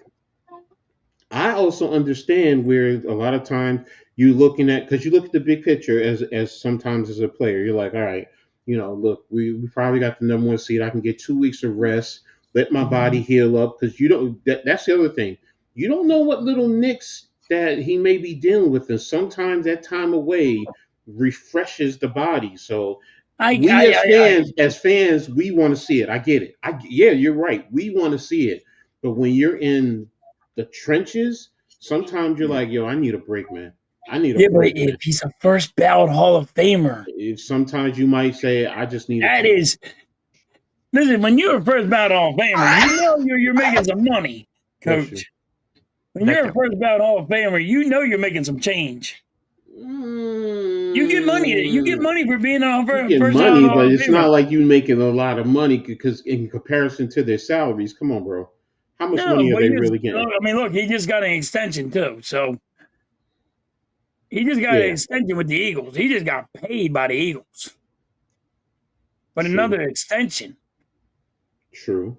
I also understand where a lot of times you looking at, because you look at the big picture as sometimes as a player, you're like, all right, look, we probably got the number one seed. I can get 2 weeks of rest, let my body heal up, because you don't. That's the other thing. You don't know what little nicks that he may be dealing with, and sometimes that time away refreshes the body. So we as fans, we want to see it. I get it. Yeah, you're right. We want to see it, but when you're in the trenches, sometimes you're like, yo, I need a break, man. I need a Yeah, but break, if man. he's a first ballot Hall of Famer, Sometimes you might say, I just need a that break. is. Listen, when you're a first ballot Hall of Famer, you know you're making some money, Bless you. Coach. When you're a Nick, first ballot Hall of Famer, you know you're making some change. You get money. You get Mm, money for being a you get first ballot money, Hall but of it's not Famer. like you making a lot of money because in comparison to their salaries, come on, bro. How much No, money are but they you just, really getting? I mean, look, he just got an extension too. So he just got an Yeah, extension with the Eagles. He just got paid by the Eagles, but true, another extension. true.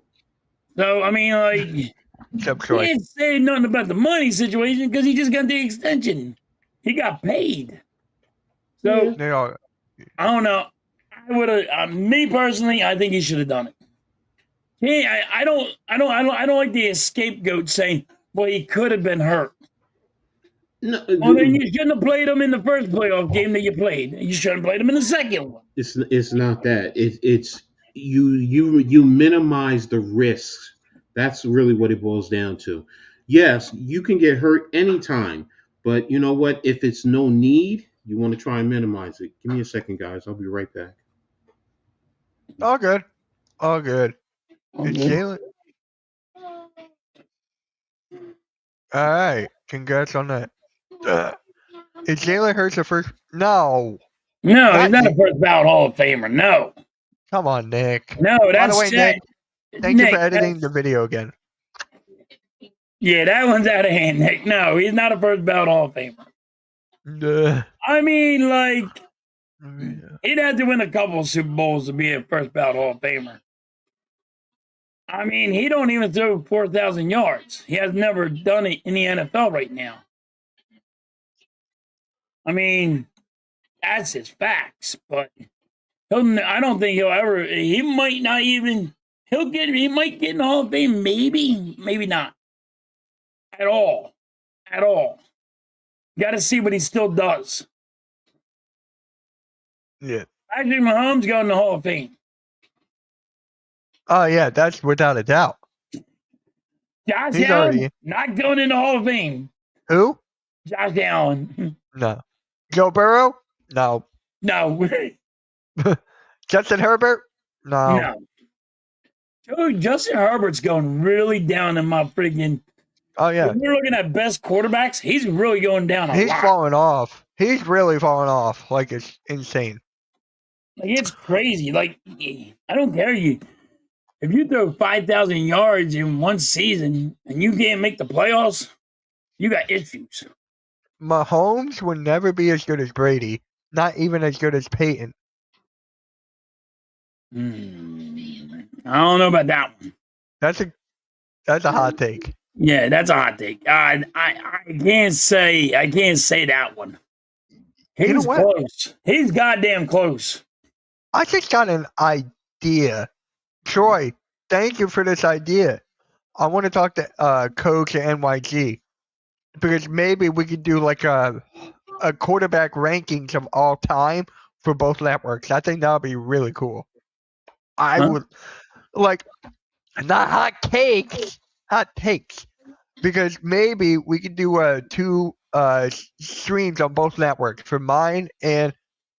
So I mean, like, except Troy. can't say nothing about the money situation because he just got the extension. He got paid. Yeah. So They are. I don't know. I would have. Me personally, I think he should have done it. I don't like the scapegoat saying, "Well, he could have been hurt." No, Well, then you shouldn't have played him in the first playoff game that you played. You shouldn't have played him in the second one. it's not that. It's you minimize the risks. That's really what it boils down to. Yes, you can get hurt anytime, but you know what? If it's no need, you want to try and minimize it. Give me a second, guys. I'll be right back. All good. All good. It's Okay. Jalen. All right. Congrats on that. Is Jalen Hurts the first? No. No, he's Not not you. a first ballot Hall of Famer. No, Come on, Nick. no, By the that's way, Chad. Nick, thank you for Nick, editing the video again. yeah, that one's out of hand, Nick. No, he's not a first ballot Hall of Famer. Duh. I mean, like, he'd have to win a couple of Super Bowls to be a first ballot Hall of Famer. I mean, he don't even throw 4,000 yards. He has never done it in the NFL right now. I mean, that's his facts, but I don't think he'll ever. He might not even. He might get in the Hall of Fame. Maybe, maybe not at all. At all. Got to see what he still does. Yeah. Patrick Mahomes going in the Hall of Fame. Oh yeah, that's without a doubt. Josh He's Allen already not going in the Hall of Fame. who? Josh Allen. No. Joe Burrow? No. No. Justin Herbert? No. No. Justin Herbert's going really down in my freaking. Oh If yeah. we're looking at best quarterbacks, he's really going down a He's lot. falling off. He's really falling off. Like it's insane. Like it's crazy. Like I don't care you. If you throw 5,000 yards in one season and you can't make the playoffs, you got issues. Mahomes will never be as good as Brady. Not even as good as Peyton. I don't know about that one. That's a hot take. Yeah, that's a hot take. I can't say that one. He's You know what? close. He's goddamn close. I just got an idea. Troy, thank you for this idea. I want to talk to Coach at NYG because maybe we could do like a quarterback rankings of all time for both networks. I think that would be really cool. I Huh? would like not hot takes, because maybe we could do two streams on both networks for mine and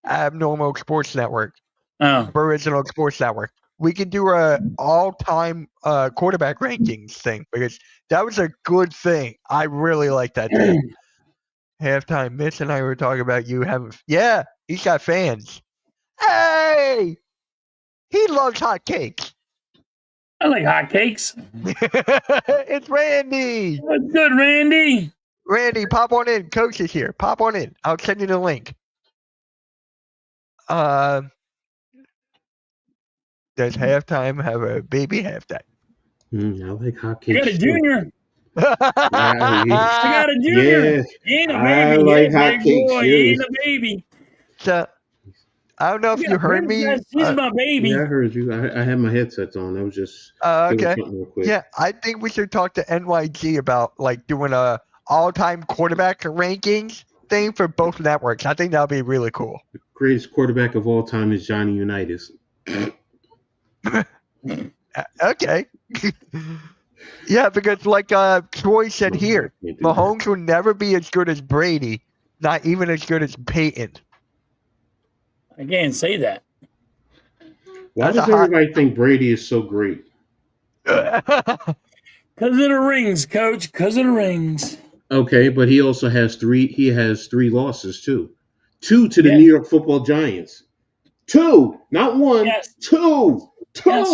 Abnormal Sports Network, Oh, Original Sports Network. We could do a all-time quarterback rankings thing because that was a good thing. I really like that thing. Halftime, Mitch and I were talking about you having. Yeah, he's got fans. Hey, he loves hot cakes. I like hotcakes. It's Randy. What's good, Randy? Randy, pop on in. Coach is here. Pop on in. I'll send you the link. Does halftime have a baby halftime? I like You got a hotcakes too. junior. I got a junior. Yeah, He ain't a I baby. like He's a big hotcakes. boy. He ain't a baby. So, I don't know I if got you a heard me. princess. She's my baby. Yeah, I heard you. I had my headsets on. I was just doing Okay. something real quick. Yeah, I think we should talk to NYG about like doing a all-time quarterback rankings thing for both networks. I think that'll be really cool. Greatest quarterback of all time is Johnny Unitas. Okay. Yeah, because like Troy said No, here, I can't do Mahomes will never be as good as Brady, not even as good as Peyton. I can't say that. Why That's does a hot- everybody think Brady is so great? Because of the rings, coach. Because of the rings. Okay, but he also has three. He has 3 losses too. 2 to the Yeah. New York Football Giants. 2, not 1. Yes. 2. Yes.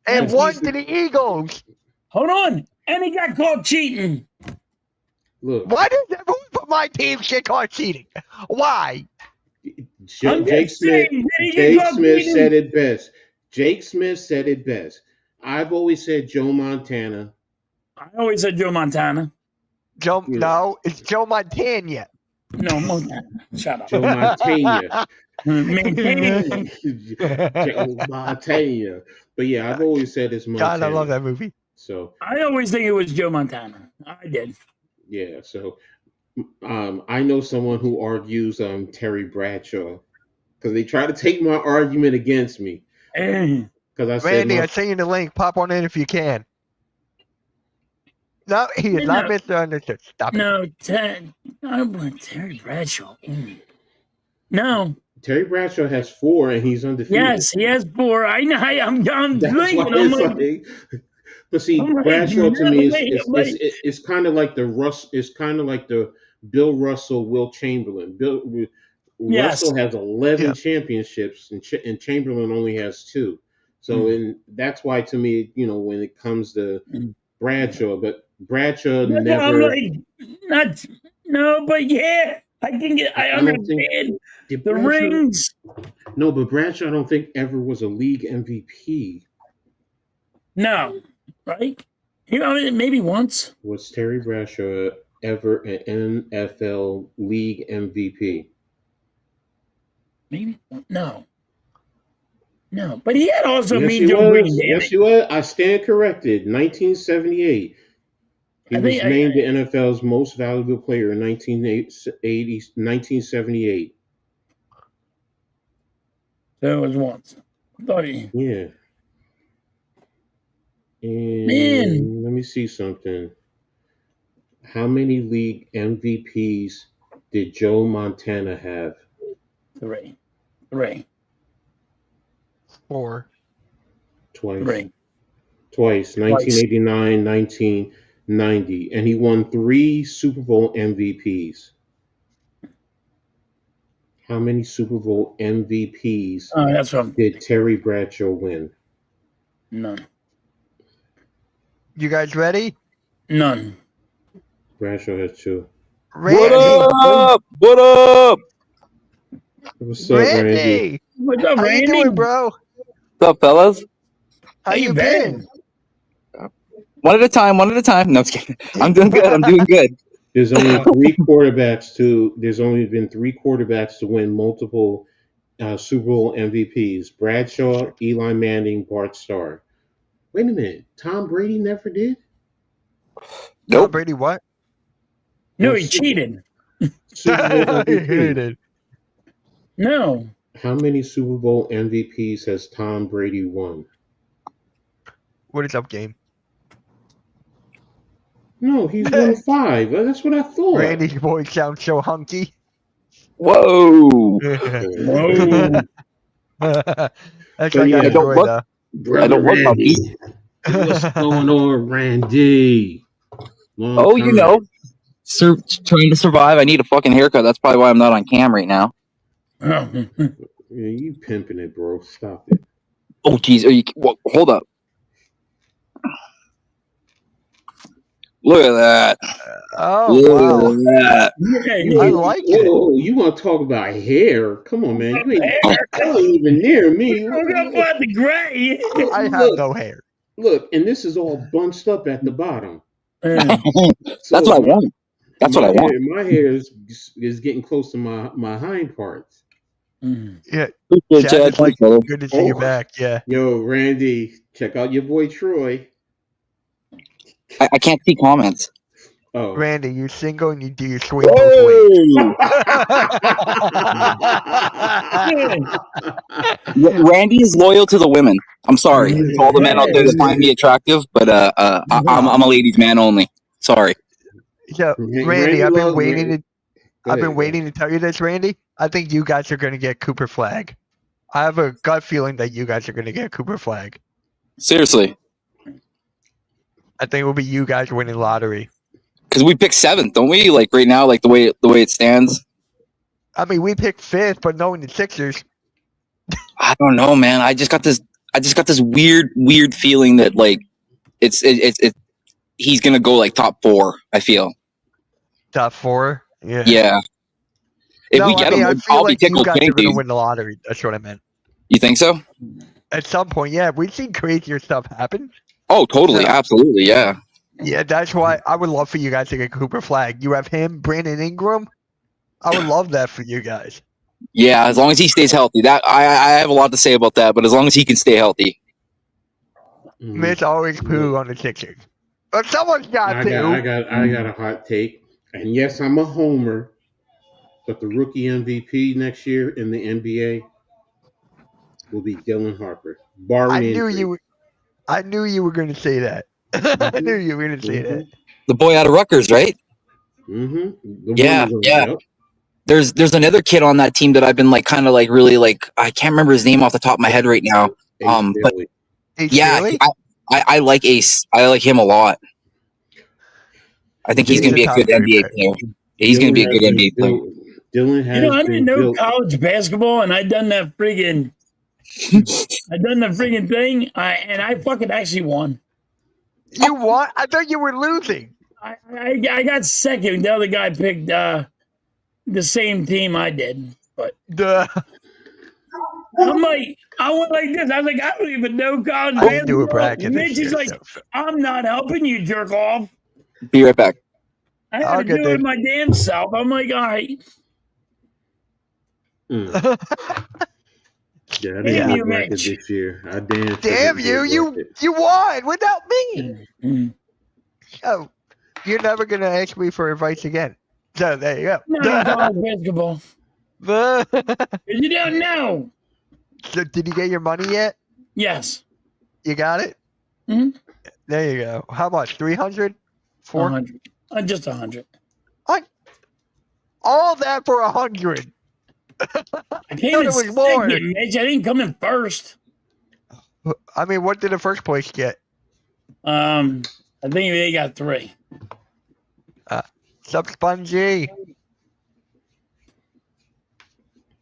And Yes. one to the Eagles. Hold on. And he got caught cheating. Look, Why does everyone put my team get caught cheating? Why? I'm Jake just Smith. saying, did he get Jake caught Smith cheating? said it best. Jake Smith said it best. I've always said Joe Montana. I always said Joe Montana. Joe? Yeah. No, it's Joe Montana. No, Montana. Shut up. Joe Montana. Maintain. Joe Montana. But yeah, I've always said it's Montana. God, I love that movie. So I always think it was Joe Montana. I did. yeah, so I know someone who argues Terry Bradshaw because they try to take my argument against me Eh. because I said Randy, I sent you the link. Pop on in if you can. No, he is not No. misunderstood. Stop it. No, I want Terry Bradshaw. No. Terry Bradshaw has 4 and he's undefeated. Yes, he has 4. I know. I'm That's thinking. why I'm it's like, like. But see, I'm like, Bradshaw to me wait. is kind of like the Bill Russell, Will Chamberlain. Yes. Russell has 11 Yeah. championships and Chamberlain only has 2. So and that's why to me, when it comes to Bradshaw, but Bradshaw I'm never. like, no, but yeah, I understand Did the Bradshaw- rings. No, but Bradshaw I don't think ever was a league MVP. No, right? Maybe once. Was Terry Bradshaw ever an NFL league MVP? Maybe no. But he had also Yes, Mean he Joe Green. was. Damn Yes, it. he was. I stand corrected. 1978. He I was think named the NFL's most valuable player in 1978. So it was once. I thought he. Yeah. And Man. let me see something. How many league MVPs did Joe Montana have? 3. 4. Twice. 3. Twice. 1989, 1990. And he won 3 Super Bowl MVPs. How many Super Bowl MVPs Oh, that's from did Terry Bradshaw win? none. You guys ready? None. Bradshaw has 2. Randy. What up? What's up, Randy? Randy. What's up, How Randy? you doing, bro? What's up, fellas? How you been? One at a time. No, I'm just kidding. I'm doing good. There's only 3 quarterbacks There's only been 3 quarterbacks to win multiple Super Bowl MVPs: Bradshaw, Eli Manning, Bart Starr. Wait a minute, Tom Brady never did. Tom Nope. Brady, what? No, he cheated. Super Bowl He MVP. hated. No. How many Super Bowl MVPs has Tom Brady won? What is up, game? No, he's won 5. That's what I thought. Randy's voice sounds so hunky. Whoa. Whoa. That's But like yeah, I I don't enjoy look- though. Brother I don't want my Randy. What's going on, Randy? Long Oh, you time. know, trying to survive. I need a fucking haircut. That's probably why I'm not on cam right now. Oh. Yeah, you pimping it, bro. Stop it. Oh, geez. Hold up. Look at that. Oh Look wow. at that. I like it. Oh, you want to talk about hair? Come on, man. You ain't even near me. Look up about the gray. I have no hair. Look, and this is all bunched up at the bottom. That's what I want. That's what I want. My hair is getting close to my hind parts. Yeah, Appreciate Chad, you. it's like Brother. good to see you Oh. back. Yeah. Yo, Randy, check out your boy Troy. I can't see comments. Oh. Randy, you single and do you swing both ways? Randy is loyal to the women. I'm sorry to all the men out there that find me attractive, but I'm a ladies' man only. Sorry. So, Randy, I've been waiting to tell you this, Randy. I think you guys are going to get Cooper Flag. I have a gut feeling that you guys are going to get Cooper Flag. Seriously. I think it will be you guys winning lottery. Because we picked 7th, don't we? Like right now, like the way it stands. I mean, we picked 5th, but knowing the Sixers, I don't know, man. I just got this weird feeling that like it's he's gonna go like top 4. I feel. top 4. Yeah. Yeah. If we get him, I feel I'll be like you tickled guys are pink, going to dude. win the lottery. That's what I meant. You think so? At some point, yeah. We've seen crazier stuff happen. Oh, totally, So- absolutely, yeah. Yeah, that's why I would love for you guys to get Cooper Flag. You have him, Brandon Ingram. I would love that for you guys. Yeah, as long as he stays healthy. That I have a lot to say about that, but as long as he can stay healthy. Mitch always poo on the Sixers. But someone's got to. I got a hot take. And yes, I'm a homer, but the rookie MVP next year in the NBA will be Dylan Harper. I knew you were going to say that. I knew you were going to say that. The boy out of Rutgers, right? Mm-hmm. Yeah. There's another kid on that team that I've been like kind of like really like I can't remember his name off the top of my head right now. But yeah, I like Ace. I like him a lot. I think he's going to be a good NBA player. He's going to be a good NBA player. Dylan has I didn't know college basketball, and I done the friggin' thing, and I fucking actually won. You won? I thought you were losing. I got second. The other guy picked the same team I did, but I went like this. I was like, I don't even know college basketball. I didn't do a bracket. Mitch is like, I'm not helping you, jerk off. Be right back. I had to do it my damn self. I'm like, all right. Yeah, I didn't do a bracket this year. I danced. Damn you won without me. Oh, you're never gonna ask me for advice again. So there you go. No, college basketball. You don't know. So did you get your money yet? Yes. You got it? Mm-hmm. There you go. How much? 300? 400. Just 100. All that for 100. I came in second, Mitch. I didn't come in first. I mean, what did the first place get? I think they got 3. Sup, Spongy?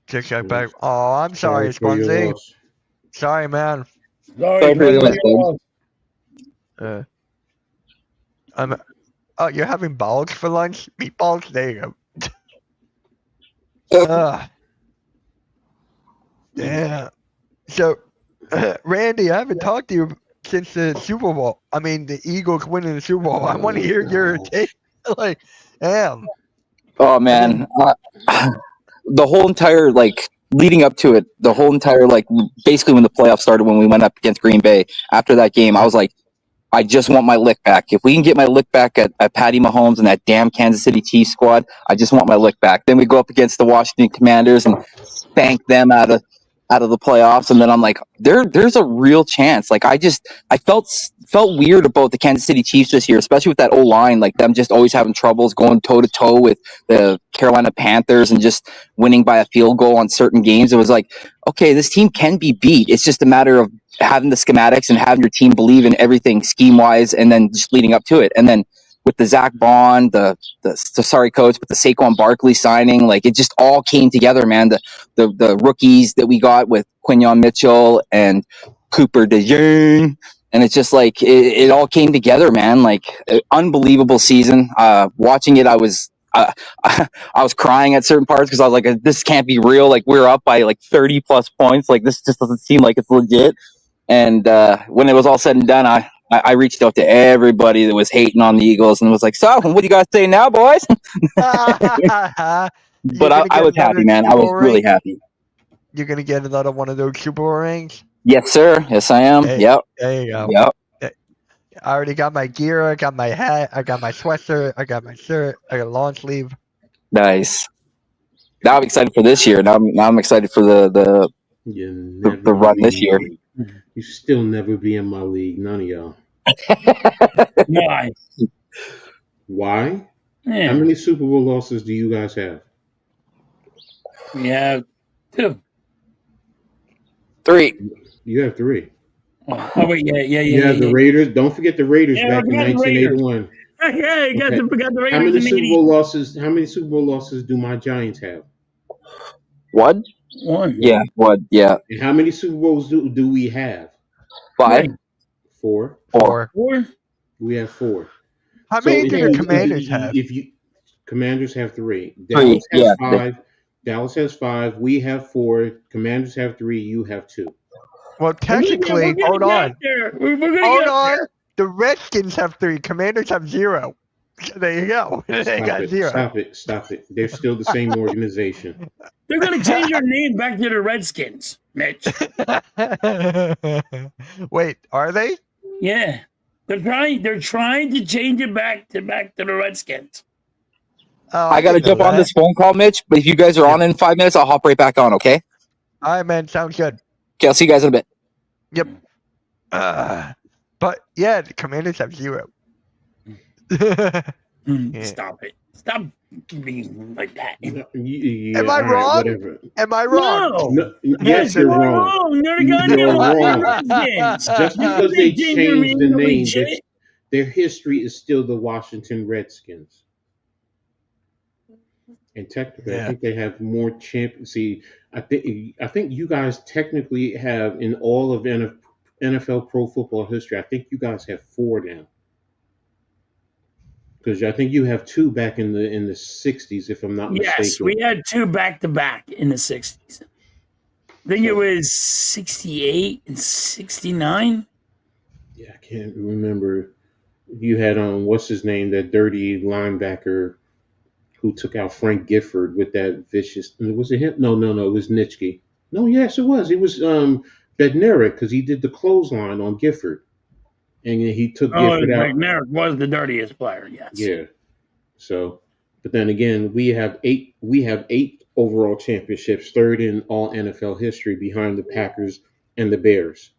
Check that back. Oh, I'm sorry, Spongy. Sorry, man. Sorry for your loss. Oh, you're having balls for lunch? Meatballs? There you go. Yeah. So, Randy, I haven't talked to you since the Super Bowl. I mean, the Eagles winning the Super Bowl. I want to hear your take. Like, damn. Oh man, the whole entire like leading up to it, the whole entire like basically when the playoffs started, when we went up against Green Bay after that game, I was like, I just want my lick back. If we can get my lick back at Patty Mahomes and that damn Kansas City Chiefs squad, I just want my lick back. Then we go up against the Washington Commanders and spank them out of the playoffs, and then I'm like, there's a real chance. Like I felt weird about the Kansas City Chiefs this year, especially with that O-line, like them just always having troubles going toe to toe with the Carolina Panthers and just winning by a field goal on certain games. It was like, okay, this team can be beat. It's just a matter of having the schematics and having your team believe in everything scheme wise, and then just leading up to it. And then with the Zach Bond, the sorry coach, but the Saquon Barkley signing, like it just all came together, man. The rookies that we got with Quinyon Mitchell and Cooper DeJong, and it's just like it all came together, man. Like unbelievable season. Watching it, I was crying at certain parts because I was like, this can't be real. Like we're up by like 30 plus points. Like this just doesn't seem like it's legit. And when it was all said and done, I reached out to everybody that was hating on the Eagles and was like, "So, what do you guys say now, boys?" But I was happy, man. I was really happy. You're gonna get another one of those Super Bowl rings. Yes, sir. Yes, I am. Hey, Yep. there you go. Yep. I already got my gear. I got my hat. I got my sweatshirt. I got my shirt. I got a long sleeve. Nice. Now I'm excited for this year. Now I'm excited for the run this year. You still never be in my league, none of y'all. Why? Why? Yeah. How many Super Bowl losses do you guys have? We have 2. 3. You have 3. Oh wait, yeah. You have the Raiders. Don't forget the Raiders back in 1981. Yeah, you forgot the Raiders. How many in Super 80. Bowl losses? How many Super Bowl losses do my Giants have? What? 1. Yeah. What? Yeah. And how many Super Bowls do we have? 5. 4. 4. We have 4. How many do the Commanders have? Commanders have 3. 3. Dallas has 5. Dallas has 5. We have 4. Commanders have 3. You have 2. Well, technically, hold on. Hold on. The Redskins have 3. Commanders have 0. There you go. They got 0. Stop it. They're still the same organization. They're going to change their name back to the Redskins, Mitch. Wait, are they? Yeah. They're trying to change it back to the Redskins. Oh, I got to jump on this phone call, Mitch, but if you guys are on in 5 minutes, I'll hop right back on, okay? All right, man. Sounds good. Okay, I'll see you guys in a bit. Yep. But, yeah, the Commanders have 0. Stop it. Stop being like that. Yeah, Am I wrong? Whatever. Am I wrong? No, yes, you're wrong. You're wrong. Just because they changed the name, their history is still the Washington Redskins. And technically, I think they have more champions. See, I think you guys technically have in all of NFL pro football history. I think you guys have 4 now. Because I think you have 2 back in the 60s, if I'm not mistaken. Yes, we had 2 back-to-back in the 60s. I think it was 68 and 69. Yeah, I can't remember. You had what's his name, that dirty linebacker who took out Frank Gifford with that vicious. Was it him? No, it was Nitschke. No, yes, it was. It was Bednarik, because he did the clothesline on Gifford. And he took Gifford out. Bednarik was the dirtiest player, yes. Yeah. So, but then again, we have 8 overall championships, 3rd in all NFL history, behind the Packers and the Bears.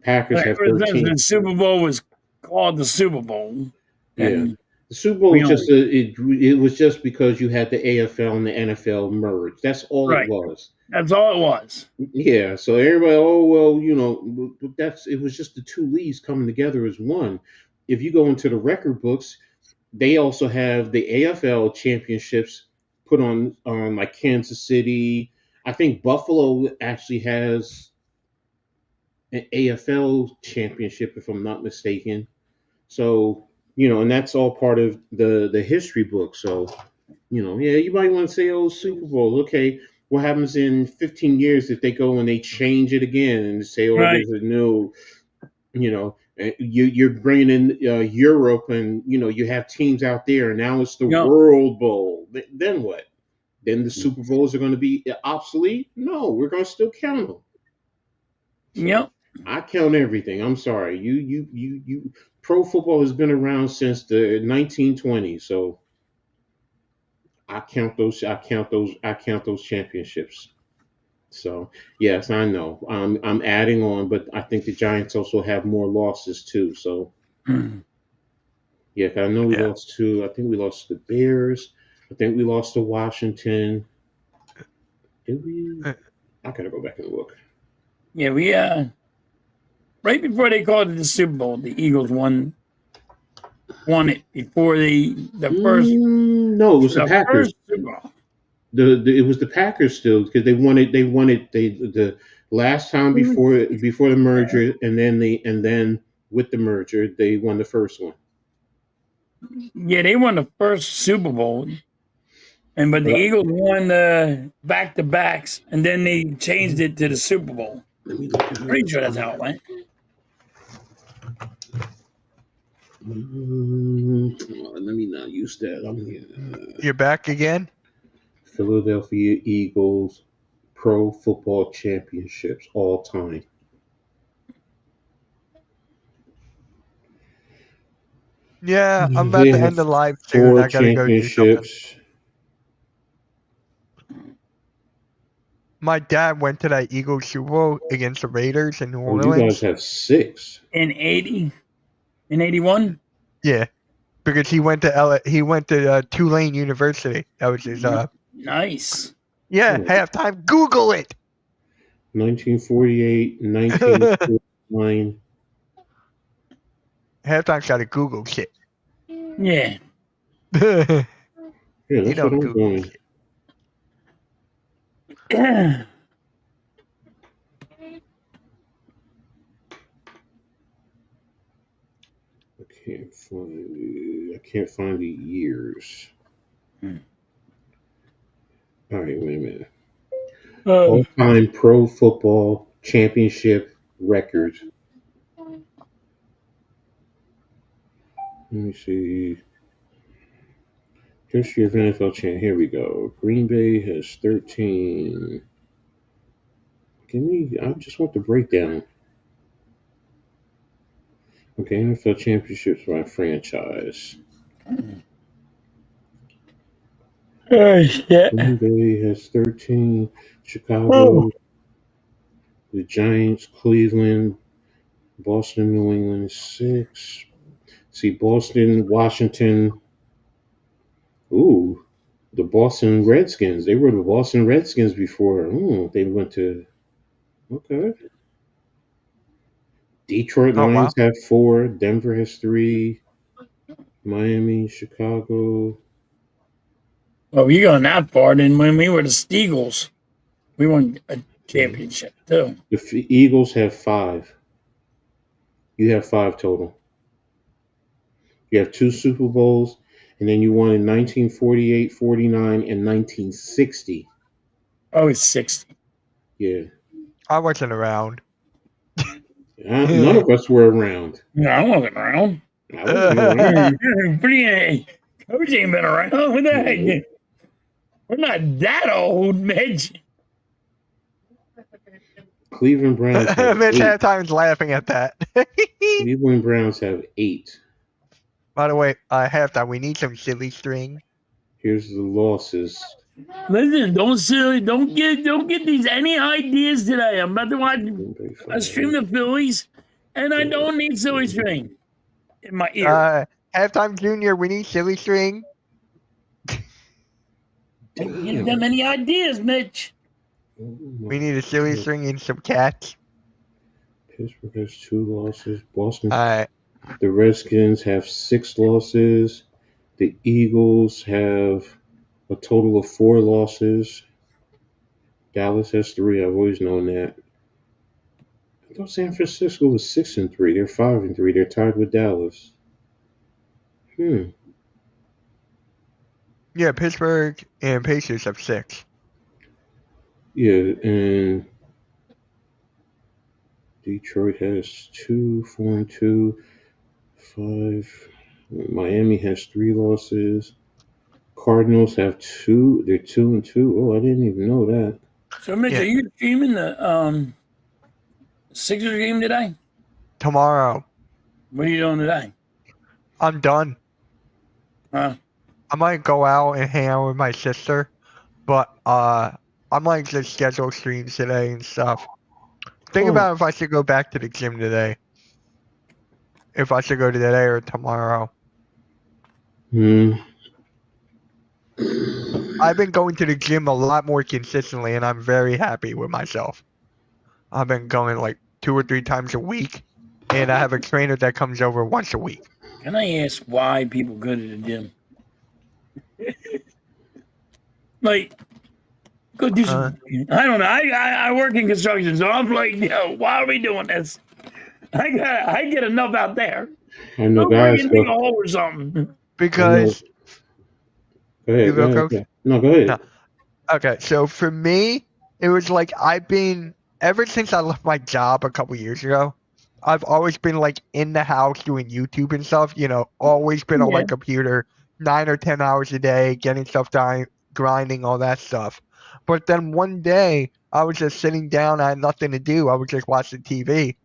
Packers have 13. The Super Bowl was called the Super Bowl. Yeah. The Super Bowl was just it was just because you had the AFL and the NFL merge. That's all it was. That's all it was. Yeah. So everybody, it was just the 2 leagues coming together as one. If you go into the record books, they also have the AFL championships put on like Kansas City. I think Buffalo actually has an AFL championship, if I'm not mistaken. So, and that's all part of the history book. So, you might want to say, Super Bowl. Okay, what happens in 15 years if they go and they change it again and say, there's a new, you're bringing in Europe and, you have teams out there and now it's the World Bowl. Then what? Then the Super Bowls are going to be obsolete? No, we're going to still count them. So, I count everything. I'm sorry. You pro football has been around since the 1920s, so I count those championships. So, yes, I know. I'm adding on, but I think the Giants also have more losses too. So, yeah, I know we lost 2. I think we lost to the Bears. I think we lost to Washington. Did we? I gotta go back and look. Yeah, we right before they called it the Super Bowl, the Eagles won it before the first. No, it was the Packers. It was the Packers still, because they won it. They won it the last time before the merger, and then with the merger they won the first one. Yeah, they won the first Super Bowl, but the Eagles won the back-to-backs, and then they changed it to the Super Bowl. Let me look. Pretty sure that's how it went. Let me not use that. I'm here. You're back again? Philadelphia Eagles Pro Football Championships all time. Yeah, I'm about They to have end the live soon. 4 I gotta go do something. championships. My dad went to that Eagles Super Bowl against the Raiders in New Oh, Orleans. you guys have 6. In 80? In 81? Yeah, because he went to Tulane University. That was his. Nice. Yeah, Oh. halftime. Google it. 1948, 1949. Halftime's got to Google shit. Yeah. Yeah, You that's don't what I'm Google doing. shit. I can't find the years. All right, wait a minute. All-time pro football championship record. Let me see. History of NFL champ. Here we go. Green Bay has 13. I just want the breakdown. Okay, NFL championships by franchise. Oh, shit. Green Bay has 13. Chicago, the Giants, Cleveland, Boston, New England is 6. See, Boston, Washington. Ooh, the Boston Redskins. They were the Boston Redskins before. They went to. Okay. Detroit Oh, wow. Lions have 4. Denver has 3. Miami, Chicago. Well, you going that far, then when we were the Steagles, we won a championship too. The Eagles have 5. You have 5 total. You have 2 Super Bowls, and then you won in 1948, 49, and 1960. Oh, it's 60. Yeah. I wasn't around. None of us were around. No, I wasn't around. I wasn't around. Coach ain't been around. What the heck? We're not that old, Mitch. Cleveland Browns have Mitch 8. halftime's laughing at that. Cleveland Browns have 8. By the way, halftime, we need some silly string. Here's the losses. Listen, don't get these any ideas today. I'm about to watch I stream the Phillies, and I don't need silly string in my ear. Halftime Junior, we need silly string. Don't give them any ideas, Mitch. We need a silly string and some cats. Pittsburgh has 2 losses. Boston. Alright. The Redskins have 6 losses. The Eagles have a total of 4 losses. Dallas has 3. I've always known that. I thought San Francisco was 6-3. They're 5-3. They're tied with Dallas. Yeah, Pittsburgh and Pacers have 6. Yeah, and Detroit has 2, 4-2, 5. Miami has 3 losses. Cardinals have 2. They're 2-2. Oh, I didn't even know that. So, Mitch, are you streaming the Sixers game today? Tomorrow. What are you doing today? I'm done. Huh? I might go out and hang out with my sister, but I might just schedule streams today and stuff. Think about if I should go back to the gym today. If I should go today or tomorrow. I've been going to the gym a lot more consistently, and I'm very happy with myself. I've been going like 2 or 3 times a week, and I have a trainer that comes over once a week. Can I ask why people go to the gym? Like, go do some. I don't know. I work in construction, so I'm like, yo, why are we doing this? I get enough out there. I know guys go a hole or something. Because go ahead, go, Coach? No, go ahead. No. Okay, so for me, it was like ever since I left my job a couple years ago, I've always been like in the house doing YouTube and stuff. Always been on my Yeah. computer 9 or 10 hours a day, getting stuff done, grinding, all that stuff. But then one day I was just sitting down. I had nothing to do. I was just watching TV.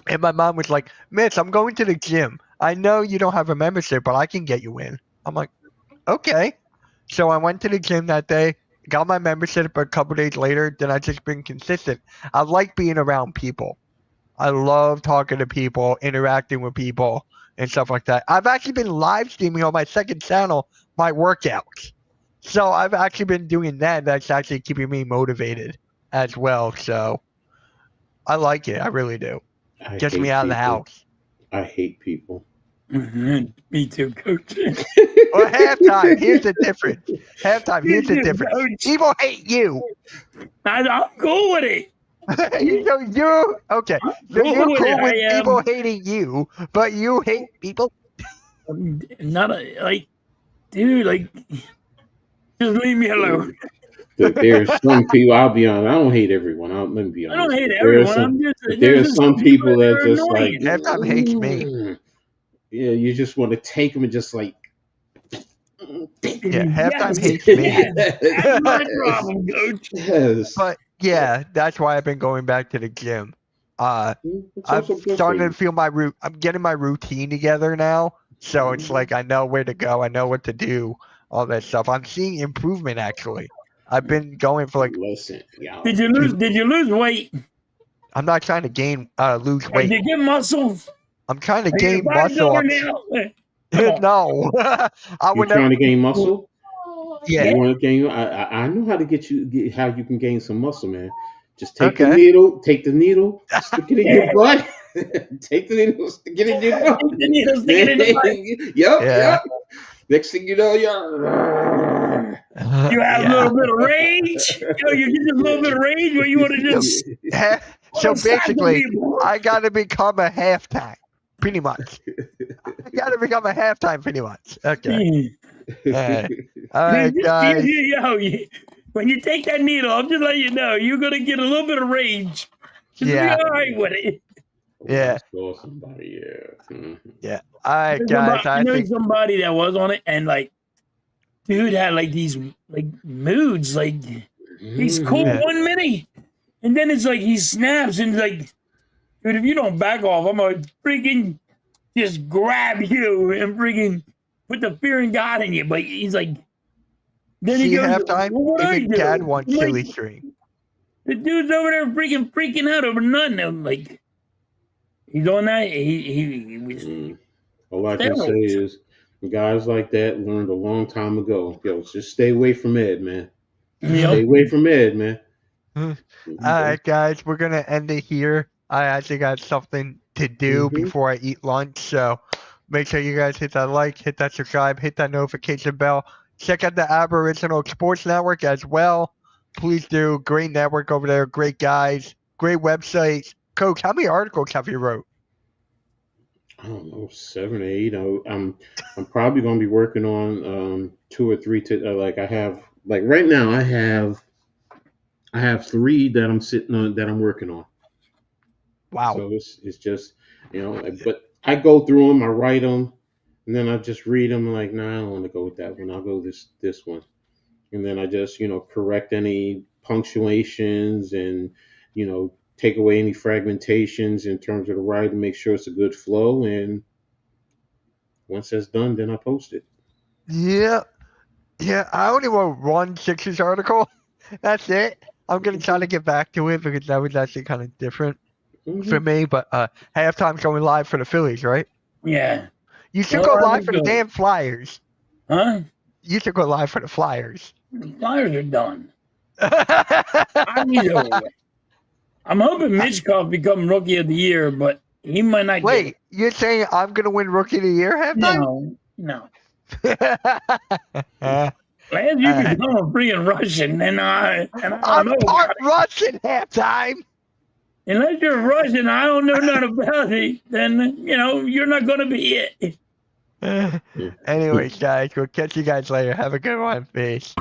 And my mom was like, Mitch, I'm going to the gym. I know you don't have a membership, but I can get you in. I'm like, okay. So I went to the gym that day, got my membership, but a couple days later, then I just been consistent. I like being around people. I love talking to people, interacting with people, and stuff like that. I've actually been live streaming on my second channel my workouts. So I've actually been doing that. That's actually keeping me motivated as well. So I like it. I really do. I Gets hate me out of the people. house. I hate people. Me too, Coach. Well, halftime, here's the difference. Halftime, here's the Me too, difference. Coach. People hate you. I'm cool with it. You're okay. So Cool you're with cool it, with I am. people hating you, but you hate people. Not dude, just leave me alone. There's some people. I'll be honest. I don't hate everyone. Let me be I honest. don't hate There are everyone. some- There's There's just some people that are just like annoying. Halftime hates me. Yeah, you just want to take them and just like. Yeah, halftime Yes, hates me. yes, that's my problem, Coach. Yes. But yeah, that's why I've been going back to the gym. It's I've also good started for to feel my root. I'm getting my routine together now, so it's Mm-hmm. like I know where to go. I know what to do. All that stuff. I'm seeing improvement actually. I've been going for like. Listen, y'all. Did you lose weight? I'm not trying to lose Did weight. you get muscle? I'm trying to Are you gain muscle. bodybuilder now? No, I You're would trying never. to gain muscle? Yeah. You want to gain? I know how to get how you can gain some muscle, man. Just take the Okay. needle, stick it in your butt. Take the needle, stick it in your butt. The needle, stick it in the butt. Yep. Next thing you know, You have a little bit of rage. You get a little bit of rage where you want to just. So What's that basically, gonna be? I got to become a halftime, pretty much. I got to become a halftime, pretty much. Okay. All right, guys. When you take that needle, I'm just letting you know you're gonna get a little bit of rage. Just Yeah. be all right with it. Yeah. Saw somebody, yeah. Mhm. Yeah. All right, guys. I I know think. somebody that was on it, and dude had these moods. He's cool Yeah. 1 minute, and then it's he snaps and dude, if you don't back off, I'm gonna freaking just grab you and freaking put the fear in God in you. But he's then he See goes, halftime. well, what I Even do? Dad wants I'm like, silly string. the dude's over there freaking out over nothing. I'm like, he's on that. He was. All I can say is, guys like that learned a long time ago. Yo, just stay away from Ed, man. Stay away from Ed, man. All right, guys. We're gonna end it here. I actually got something to do before I eat lunch, so make sure you guys hit that like, hit that subscribe, hit that notification bell. Check out the Aboriginal Sports Network as well. Please do. Great network over there. Great guys. Great websites. Coach, how many articles have you wrote? I don't know, 7 or 8. I'm probably going to be working on 2 or 3. I have right now. I have 3 that I'm sitting on that I'm working on. Wow. So it's just but I go through them, I write them, and then I just read them. Like, nah, I don't want to go with that one. I'll go this one, and then I just correct any punctuations and take away any fragmentations in terms of the writing, make sure it's a good flow, and once that's done, then I post it. Yeah. I only wrote one Sixers article. That's it. I'm gonna try to get back to it because that was actually kind of different for me. But halftime's going live for the Phillies, right? Yeah. You should go live for the damn Flyers. Huh? You should go live for the Flyers. The Flyers are done. I'm hoping Mitch Kofsky become Rookie of the Year, but he might not. Wait, you're saying I'm gonna win Rookie of the Year halftime? No. Last you become a freaking Russian, and I I'm don't know. part Russian halftime. Unless you're Russian, I don't know nothing about it. Then you're not gonna be it. Anyways, guys, we'll catch you guys later. Have a good one. Peace.